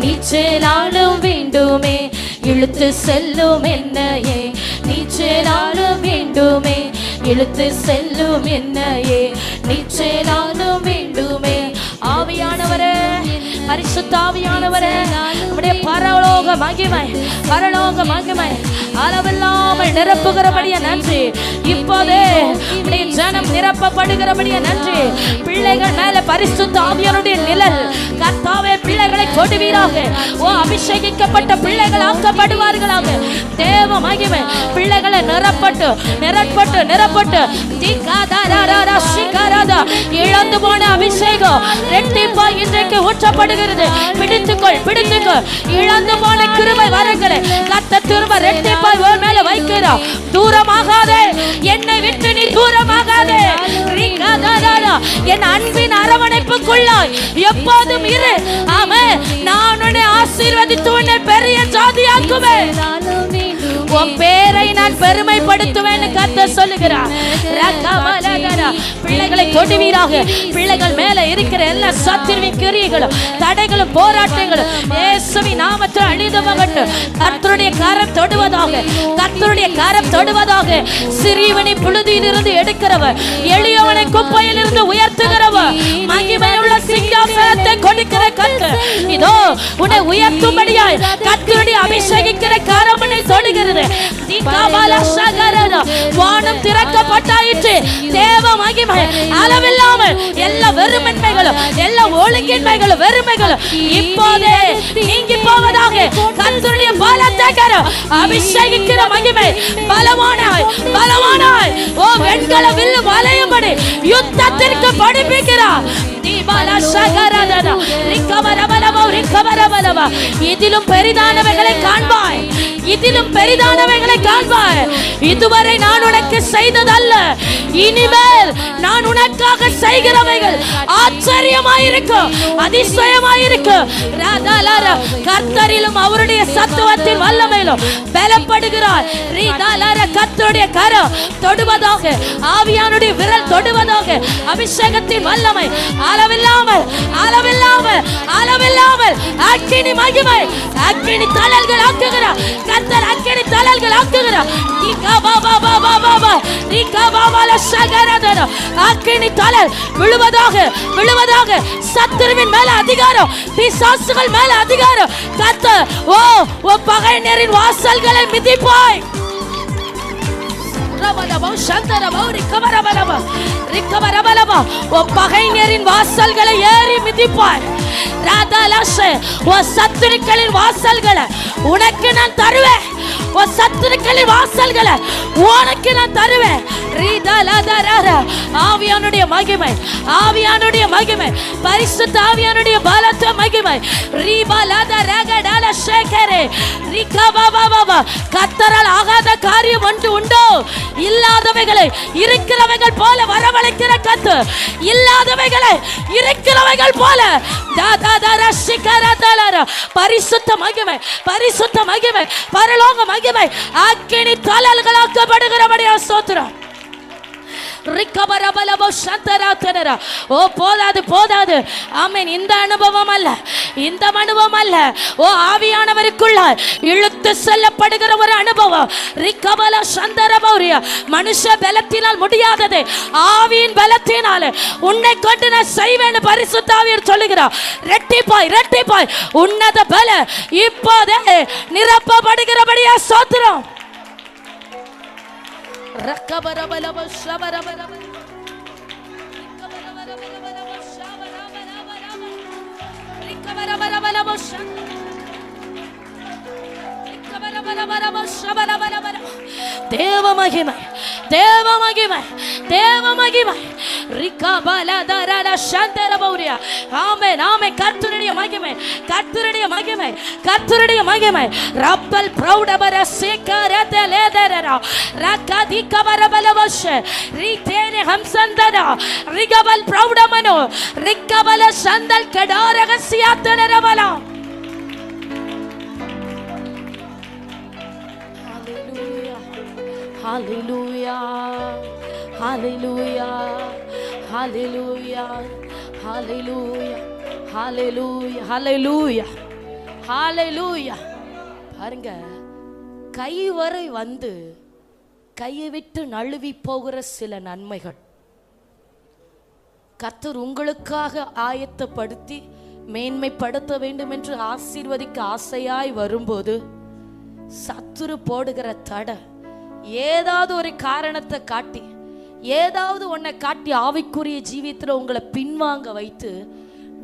நீச்சலாலும் வேண்டுமே, இழுத்து செல்லும் என்னையே, நீச்சலாலும் வேண்டுமே, இழுத்து செல்லும் என்னையே, நீச்சலாலும் வேண்டுமே. ஆவியானவரே, பரிசுத்த ஆவியானவரே, நம்முடைய பரலோக மகிமை, பரலோக மகிமை அளவில்லாமல் நிரப்புகிறபடிய நன்றி. இப்போதே உடைய ஜனம் நிரப்பப்படுகிறபடிய நன்றி. பிள்ளைகள் மேல பரிசுத்த ஆவியானுடைய நிழல் கர்த்தாவே பிள்ளைகளை கொடுவீராக. ஓ, அபிஷேகிக்கப்பட்ட பிள்ளைகள் ஆக்கப்படுவார்களாக. தேவ மகிமை பிள்ளைகளை நிரப்பட்டு நிரப்பட்டு நிரப்பட்டு இழந்து போன அபிஷேகம் ரெட்டிப்பா இன்றைக்கு ஊற்றப்படுகிறது. பிடித்துக்கொள் பிடித்துக்கொள், இழந்து போன கிருபை வரங்களை கர்த்தர் திரும்ப ரெட்டிப்பாய் மேல வைக்கிறார். தூரமாகாதே, என்னை விட்டு நீ தூரமாகாதே. என் அன்பின் அரவணைப்புக்குள்ளாய் எப்போதும் இரு. ஆமென். நான் உன்னை ஆசீர்வதித்து உன்னை பெரிய ஜாதியாக்குவேன், உன் பேரை நான் பெருமைப்படுத்துவேன் கர்த்தர் சொல்லுகிறார். பிள்ளைகளை தொடுவீராக. பிள்ளைகள் மேல இருக்கிற எல்லா சத்துருவின் கிரியைகளும் தடைகளும் போராட்டங்களும் இயேசுவின் நாமத்தில் அழிந்துபோகட்டும். கர்த்தருடைய கரம் தொடுவதாக, கர்த்தருடைய கரம் தொடுவதாக. சிறியவனை புழுதியில் இருந்து எடுக்கிறவர், எளியவனை குப்பையில் இருந்து உயர்த்துகிறவர், மகிமையுள்ள சிங்காசனத்தை கொடுக்கிற கர்த்தர் இதோ உன்னை உயர்த்தும்படியாய் கர்த்தருடைய அபிஷேகிக்கிற கரம் உன்னை தொடுகிறது. வானம் திறக்கப்பட்டாயிற்று. தேவ மகிமை அளவில்லாமல் எல்லா வெறுமைகளும் எல்லா ஒழுங்கின்மைகளும் வெறுமைகளும் இப்போதே நீங்கி போவதாக. கர்த்தருடைய பலத்தை அபிஷேகிக்கிற மகிமை பலமானாய் பலமானாய். ஓ, வெண்கல வில்லு வளையும்படி யுத்தத்திற்கு படிப்பிக்கிறார். இதிலும் பெரிதானவைகளை காண்பாய், இதிலும் பெரிதானவைகளை காண்பாய். இதுவரை நான் உனக்கு செய்ததல்ல, இனிமேல் நான் உனக்காக செய்கிறவைகள் ஆச்சரியமாயிருக்கும், அதிசயமாயிருக்கும். கர்த்தரிலும் அவருடைய சத்துவத்தின் வல்லமையிலும் பலப்படுகிறார். கர்த்தருடைய கரம் தொடுவதாக, ஆவியானுடைய விரல் தொடுவதாக. அபிஷேகத்தின் வல்லமை அளவில்லாமல் அளவில்லாமல் அளவில்லாமல் அக்கினி மகிமை, அக்கினி தழல்கள் ஆக்குகிறார் கர்த்தர், அக்கினி தழல்கள் ஆக்குகிறார். அக்கினி தழல் விழுவதாக விழுவதாக. சத்துருவின் மேல அதிகாரம், பிசாசுகள் மேல அதிகாரம் கர்த்தர். ஓ, பகைஞரின் வாசல்களை மிதிப்பாய். பகைஞரின் வாசல்களை ஏறி மிதிப்பாய். சத்துருக்களின் வாசல்களை உனக்கு நான் தருவேன், சத்துருக்களின் வாசல்களை உனக்கு நான் தருவேன். ஆவியானுடைய மகிமை, ஆவியானுடைய மகிமை, பரிசுத்த ஆவியானுடைய பலத்த மகிமை. கர்த்தரால் ஆகாத காரியம் ஒன்று உண்டோ? இல்லாதவைகளை இருக்கிறவைகள் போல வரவழைக்கிற கர்த்தர், இல்லாதவைகளை இருக்கிறவைகள் போல. பரிசுத்த மகிமை, பரிசுத்த மகிமை, பரலோக மகிமை அக்கினி தழல்களாக்கப்படுகிறபடியா ஸ்தோத்திரம். ஓ, போதாது போதாது. ஆமென். இந்த அனுபவம் அல்ல, இந்த அனுபவம் அல்ல. ஓ, ஆவியானவருக்குள்ள இழுத்து செல்லப்படுகிற ஒரு அனுபவம். மனுஷ பலத்தினால் முடியாதது ஆவியின் பலத்தினால் உன்னை கொண்டு நான் செய்வேன் பரிசுத்த ஆவியார் சொல்லுகிறார். ரெட்டிப்பாய் ரெட்டிப்பாய் உன்னத பல இப்போதே நிரப்பப்படுகிறபடியா ஸ்தோத்திரம். தேவ மகிமை, தேவ மகிமை, தேவ மகிமை. ரிகபலதரல சந்தரபௌரியா. ஆமென், ஆமென். கர்த்தருடைய மகிமை, கர்த்தருடைய மகிமை, கர்த்தருடைய மகிமை. ரப்பல் பிரௌடபர சேகரதலேதரா ரகதி கபரபலவஷ ரிதேனே ஹம்சந்தரா ரிகபல் பிரௌடமனோ ரிகபல Santhal கடாரகசியாத்தனரபலா. Hallelujah, hallelujah, hallelujah, hallelujah, hallelujah, hallelujah, hallelujah. பாருங்க, கை வரை வந்து கையை விட்டு நழுவி போகிற சில நன்மைகள் கர்த்தர் உங்களுக்காக ஆயத்தப்படுத்தி மேன்மைப்படுத்த வேண்டும் என்று ஆசீர்வதிக்க ஆசையாய் வரும்போது சத்துரு போடுகிற தடை, ஏதாவது ஒரு காரணத்தை காட்டி, ஏதாவது ஒன்றை காட்டி ஆவிக்குரிய ஜீவியத்தில் உங்களை பின்வாங்க வைத்து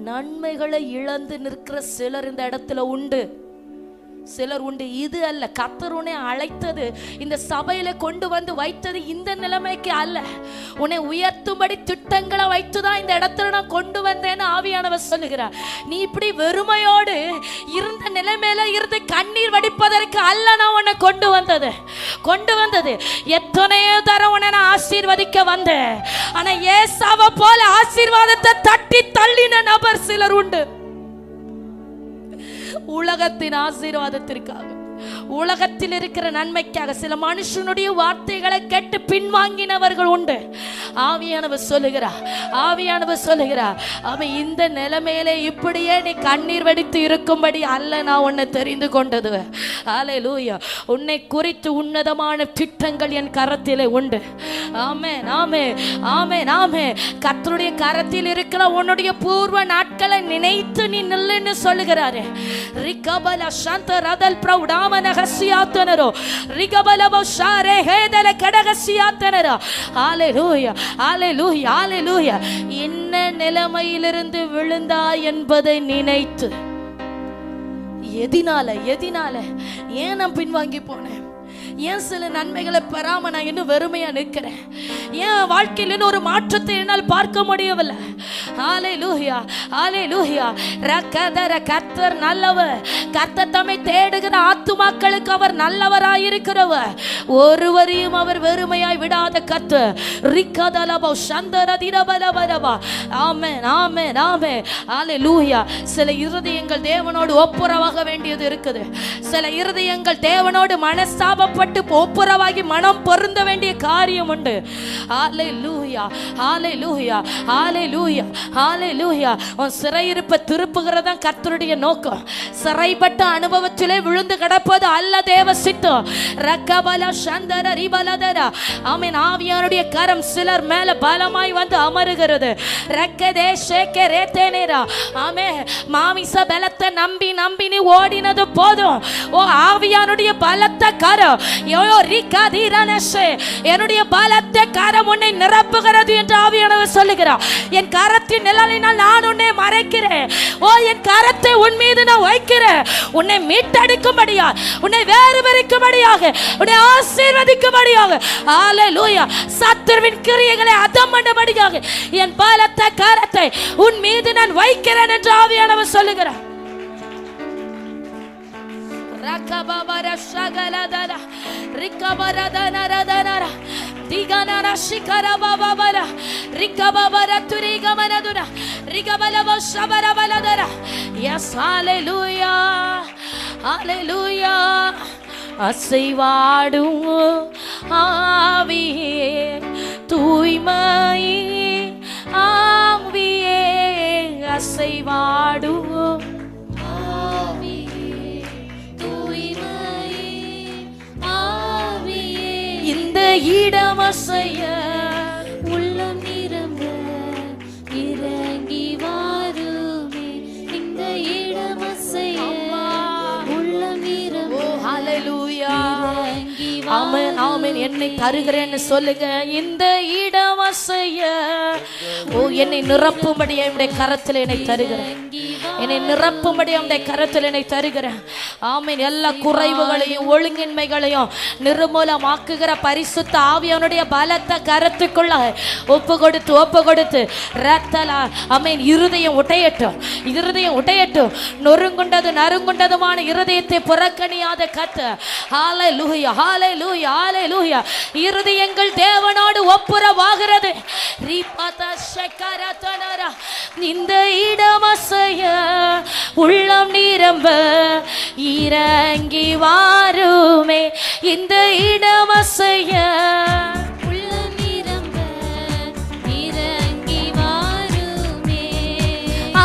நன்மைகளை இழந்து நிற்கிற சிலர் இந்த இடத்துல உண்டு, சிலர் உண்டு. இது அல்ல, கர்த்தர் உன்னை அழைத்தது, இந்த சபையில கொண்டு வந்து வைத்தது இந்த நிலைமைக்கு அல்ல. உன்னை உயர்த்தும்படி திட்டங்களை வைத்துதான் இந்த இடத்துல நான் கொண்டு வந்தேன்னு ஆவியானவர் சொல்லுகிறார். நீ இப்படி வெறுமையோடு இருந்த நிலைமையில இருந்து கண்ணீர் வடிப்பதற்கு அல்ல நான் உன்னை கொண்டு வந்தது. எத்தனையோ தரம் உன்னை நான் ஆசீர்வதிக்க வந்தேன். ஆனா ஏசாவை போல ஆசீர்வாதத்தை தட்டி தள்ளின நபர் சிலர் உண்டு. உலகத்தின் ஆசீர்வாதத்திற்காக, உலகத்தில் இருக்கிற நன்மைக்காக சில மனுஷனுடைய வார்த்தைகளை கேட்டு பின்வாங்கினவர்கள் உண்டு. ஆவியானவர் சொல்லுகிறார், அவன் இந்த நிலைமையிலே இப்படியே நீ கண்ணீர் வடித்து இருக்கும்படி அல்ல நான் உன்னை தெரிந்து கொண்டது. ஹல்லேலூயா. உன்னை குறித்து உன்னதமான திட்டங்கள் என் கரத்திலே உண்டு. ஆமென், ஆமென், ஆமென், ஆமென். கர்த்தருடைய கரத்தில் இருக்கிற உன்னுடைய பூர்வ நாட்களை நினைத்து நீ நில்லுன்னு சொல்லுகிறாரு. ரிகபல சந்த ரதல் பிரௌடாமன ஹசியாத்தனரோ ரிகபலவோ ஷாரே ஹேதல கடகசியாத்தனரோ. ஹல்லேலூயா, ஹல்லேலூயா, ஹல்லேலூயா. என்ன நிலைமையிலிருந்து விழுந்தாய் என்பதை நினைத்து எதினால ஏன் நான் பின்வாங்கி போனேன், ஏன் சில நன்மைகளை பெறாம நான் இன்னும் வெறுமையா நிற்கிறேன், ஏன் வாழ்க்கையில் ஒரு மாற்றத்தை என்னால் பார்க்க முடியவில்லை. ஹல்லேலூயா, ஹல்லேலூயா. கர்த்தர் நல்லவர். கர்த்தர் தம்மை தேடுகிற ஆத்துமாக்களுக்கு அவர் நல்லவராயிருக்கிறவர். ஒருவரையும் அவர் வெறுமையாய் விடாத கர்த்தர். ரிகதலபோ சந்தரதிரபலபலபா. ஆமென், ஆமென், ஆமென். ஹல்லேலூயா. சில இருதயங்கள் தேவனோடு ஒப்புரவாக வேண்டியது இருக்குது. சில இருதயங்கள் தேவனோடு மனஸ்தாபப்பட்டு ஒப்புரவாகி மனம் பொருந்த வேண்டிய காரியம் உண்டு. ஹல்லேலூயா, ஹல்லேலூயா, ஹல்லேலூயா, ஹல்லேலூயா. உன் சிறையிருப்பை திருப்புகிறதா கர்த்தருடைய நோக்கம். சிறைப்பட்ட அனுபவத்திலே விழுந்து கிடப்பது அல்ல தேவ சித்தம். ரக்கபல சந்தர ரிபலதர. ஆமென். ஆவியானுடைய கரம் சிலர் மேல பலமாய் வந்து அமருகிறது. ரக்கதே ஷேகே ரேதேனேரா. ஆமென். மாமிச பலத்தை நம்பி நீ ஓடினது போதும். ஓ ஆவியானுடைய பலத்த கரம், என்னுடைய பலத்த கரம் உன்னை நிரப்புகிறது என்று ஆவியானவர் சொல்லுகிறார். என் கரத்தின் நிழலினால் நான் உன்னை மறைக்கிறேன். ஓ என் கரத்தை உன் மீது நான் வைக்கிறேன். உன்னை மீட்டெடுக்கும்படியாக, உன்னை வேறு பிரிக்கும்படியாக, உன்னை ஆசீர்வதிக்கும்படியாக. ஹல்லேலூயா. சத்துருவின் கிரியைகளை அதம் பண்ணும்படியாக என் பலத்த கரத்தை உன் மீது நான் வைக்கிறேன் என்று ஆவியானவர் சொல்லுகிறார். Rakabara shagaladara rikabara danara diganara shikara babara rikabara turigamanadura rigabala shabara baladara. Yes, hallelujah, hallelujah. அசைவாடும் ஆவியே தூய்மையே ஆவியே அசைவாடும் இடமசைய உள்ளம் நிரம்ப இறங்கி வாருமே. இந்த இடமசைய உள்ளம் நிரம்ப இறங்கி ஆமென், ஆமென். என்னை தருகிறேன்னு சொல்லுங்க. இந்த இடமசைய ஓ என்னை நிரப்பும்படி என்னுடைய கரத்தில் என்னை தருகிறேன். என்னை நிரப்பும்படி அந்த கரத்தில் என்னை தருகிறேன். ஆமென். எல்லா குறைவுகளையும் ஒழுங்கின்மைகளையும் நிர்மூலமாக்குகிற பரிசுத்த ஆவியானுடைய பலத்த கரத்துக்குள்ள ஒப்பு கொடுத்து ரத்தலா ஆமென். இருதயம் உடையட்டும். நொறுங்குண்டது நறுங்குண்டதுமான இருதயத்தை புறக்கணியாத கர்த்தர். ஹல்லேலூயா, ஹல்லேலூயா, ஹல்லேலூயா. இருதயங்கள் தேவனோடு ஒப்புரவாகிறது. இந்த இடம் அசைய உள்ளம் நிரம்ப இறங்கி வாருமே. இந்த இடம் அசைய உள்ளம் நிரம்ப இறங்கி வாருமே.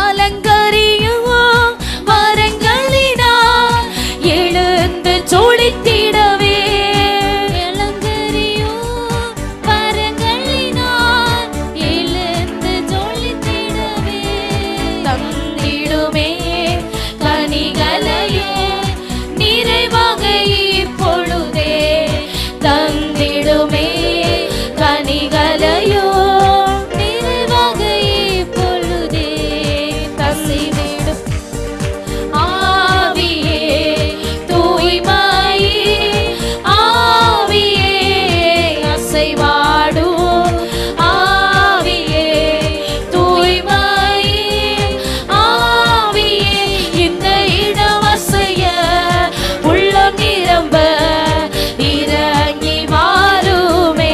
அலங்கரியும் வரங்களினா எழுந்து ஜொலித்திடவே. தந்திடுமே கனிகளையோ நிறைவாக இப்பொழுதே. தந்திடுமே கனிகளையோ நிறைவாக இப்பொழுதே. தந்திடும் ஆவியே தூய்மையே. ஆவியே அசைவாடும். ஆவியே தூய்மையே. ஆவியே இந்த இடம் அசைய உள்ளம் நிரம்ப இறங்கி வாருமே.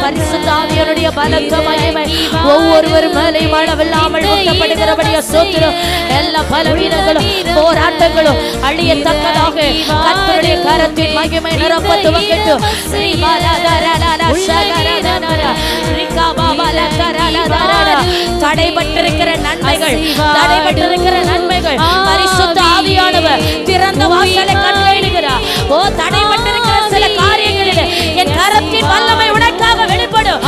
பரிசுத்த ஆவியானுடைய பலத்த மகிமை ஒவ்வொருவர் மேலையும் அளவில்லாமல் ஊற்றப்படுகிறபடியா ஸ்தோத்திரம். எல்லா பலவீனங்களும் போராட்டங்களும் அழியத்தக்கதாக கர்த்தருடைய கரத்தின் மகிமை நிரப்ப துவங்கட்டும். தடைபட்டிருக்கிற நன்மைகள் பரிசுத்த ஆவியானவர் திறந்த வாசலை கட்டளையிடுகிறார். ஓ தடைபட்டிருக்கிற சில காரியங்களில் என் கரத்தின் வல்லமை உனக்காக வெளிப்படும்.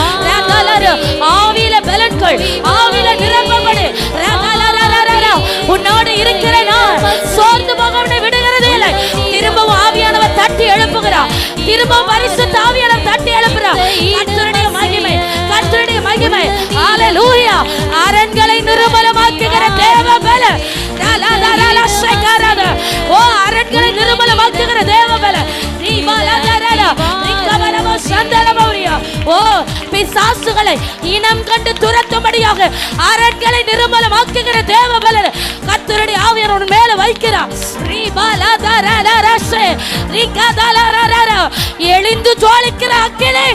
ஆவியில பலன்கள் ஆவியில நிரப்பப்படு. உன்னோடு இருக்கிற நான் சோர்ந்து போக விடுகிறது இல்லை. திரும்பவும் ஆவியானவர் தட்டி எழுப்புகிறார். திரும்பவும் பரிசுத்த ஆவியானவர் தட்டி எழுப்புகிறார். கர்த்தருடைய மகிமை ஹல்லேலூயா. அரண்களை நிர்மலமாக்குகிற தேவ பலன். ஓ அரண்களை நிர்மலமாக்குகிற தேவ பலன். ஓ பிசாசுகளை இனம் கண்டு துரத்தும்படியாக அரண்களை நிர்மலமாக்குகிற தேவ பலன் கர்த்தருடைய ஆவியானவர் மேல வைக்கிறார். எழுந்து ஜொலிக்கிற அக்கினி.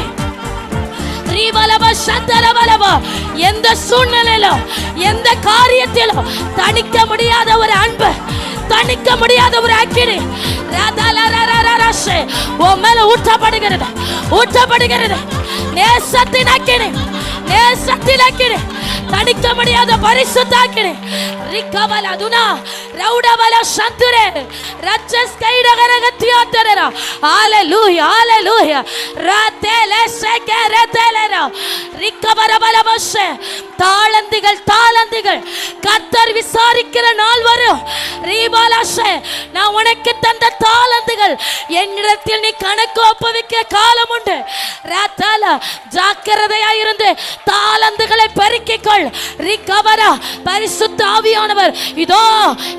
எந்த சூழ்நிலையிலும் எந்த காரியத்திலும் தணிக்க முடியாத ஒரு அன்பு, தணிக்க முடியாத ஒரு அக்கினி உன் மேல ஊற்றப்படுகிறது. நேசத்தின் அக்கினி, நேசத்தின் அக்கினி, தணிக்க முடியாத பரிசுத்த அக்கினி. ரிகவலதுனா ரவுடவல சந்துரே ரச்சஸ் கைடகரகத்தியாதரா. ஹalleluya, ஹalleluya. ரதேலே செகரதேலரா ரிகவரபலபஷ. தாளந்துகள் கர்த்தர் விசாரிக்கிற நாள் வரும். ரீபாலஷ நான் உனக்கு தந்த தாளந்துகள் என்னிடத்தில் நீ கணக்கு ஒப்புவிக்க காலம் உண்டு. ரதல ஜாக்கிரதையாயிருந்து தாளந்துகளை பெருக்கிக்கொள். ரிகவரா பரிசுத்த ஆவியானவர் இதோ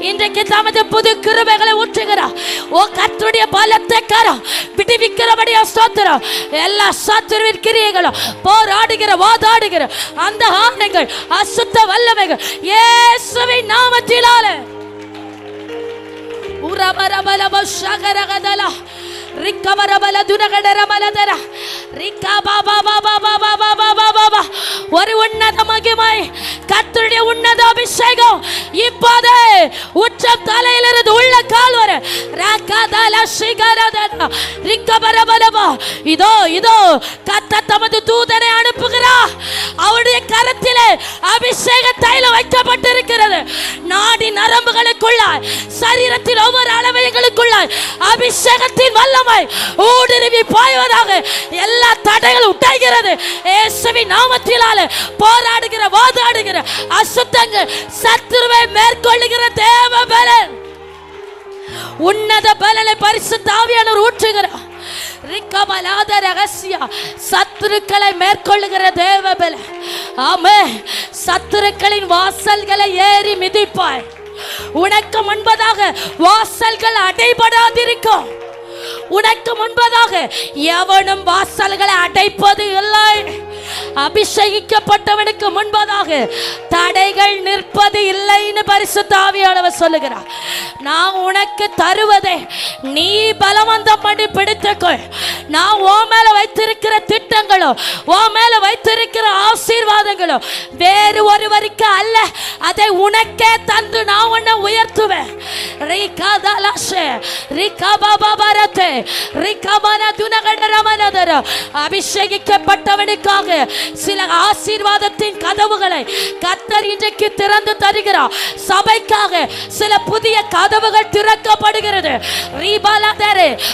இன்றைக்கு தமது புது கிருபைகளை ஊற்றுகிறார். ஓ கர்த்தருடைய பலத்தை கரம் விடுவிக்கிறபடியா ஸ்தோத்திரம். எல்லா சத்துருவின் கிரியைகளும் போராடுகிற வாதாடுகிற அந்த ஆணைகள் அசுத்த வல்லமைகள் இயேசுவின் நாமத்தினாலே உரபரபலப ஷகரகதல ரிக்கபரபல துனகடரமலதர ரிக்கபாபாபாபாபாபாபாபாபா. ஒரு உன்னத மகிமை கர்த்தருடைய உன்னத அபிஷேகம் இப்போது உச்சம் தலையிலிருந்து உள்ள கால் வரை ரகதல ஷிகரதன ரிக்கபரபலபா. இதோ கர்த்தர் தமது தூதனை அனுப்புகிறார். அவருடைய கரத்திலே அபிஷேக தைலம் வைக்கப்பட்டிருக்கிறது. நாடி நரம்புகளுக்குள்ளாய் சரீரத்தின் ஒவ்வொரு அளவைகளுக்குள்ளாய் அபிஷேகத்தின் வல்லமை ஊடுருவி பாய்வதாக. எல்லா தடைகளும் உடைகிறது இயேசுவின் நாமத்தினாலே. போராடுகிற வாதாடுகிற அசுத்தங்கள் சத்துருவை மேற்கொள்ளுகிற தேவ பலன், உன்னத பலனை பரிசுத்த ஆவியானவர் ஊற்றுகிறார். ரிக்கபலாத ரகசியா சத்துருக்களை மேற்கொள்ளுகிற தேவபல. ஆமே, சத்துருக்களின் வாசல்களை ஏறி மிதிப்பாய். உனக்கு முன்பதாக வாசல்கள் அடைபடாதிருக்கும். உனக்கு முன்பதாக எவனும் வாசல்களை அடைப்பது இல்லை. அபிஷேகிக்கப்பட்டவனுக்கு முன்பதாக தடைகள் நிற்பது இல்லைன்னு பரிசுத்த ஆவியானவர் சொல்லுகிறார். நான் உனக்கு தருவதை நீ பலவந்தம் பண்ணி பிடித்துக்கொள். நான் உன் மேல வைத்திருக்கிற திட்டங்களோ, உன் மேல வைத்திருக்கிற ஆசீர்வாதங்களோ வேறு ஒருவருக்கு அல்ல, அதை உனக்கே தந்து நான் உன்னை உயர்த்துவேன். அபிஷேகிக்கப்பட்டவனுக்காக சில ஆசீர்வாதத்தின் கதவுகளை கர்த்தர் இன்றைக்கு திறந்து தருகிறார். சபைக்காக சில புதிய கதவுகள் திறக்கப்படுகிறது.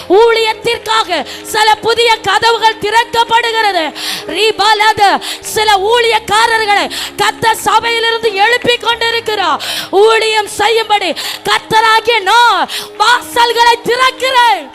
ஊழியத்திற்காக சில புதிய கதவுகள் திறக்கப்படுகிறது. சில ஊழியக்காரர்களை கர்த்தர் சபையிலிருந்து எழுப்பி கொண்டிருக்கிறார். ஊழியம் செய்யும்படி கர்த்தராகிய நான் வாசல்களை திறக்கிறேன்.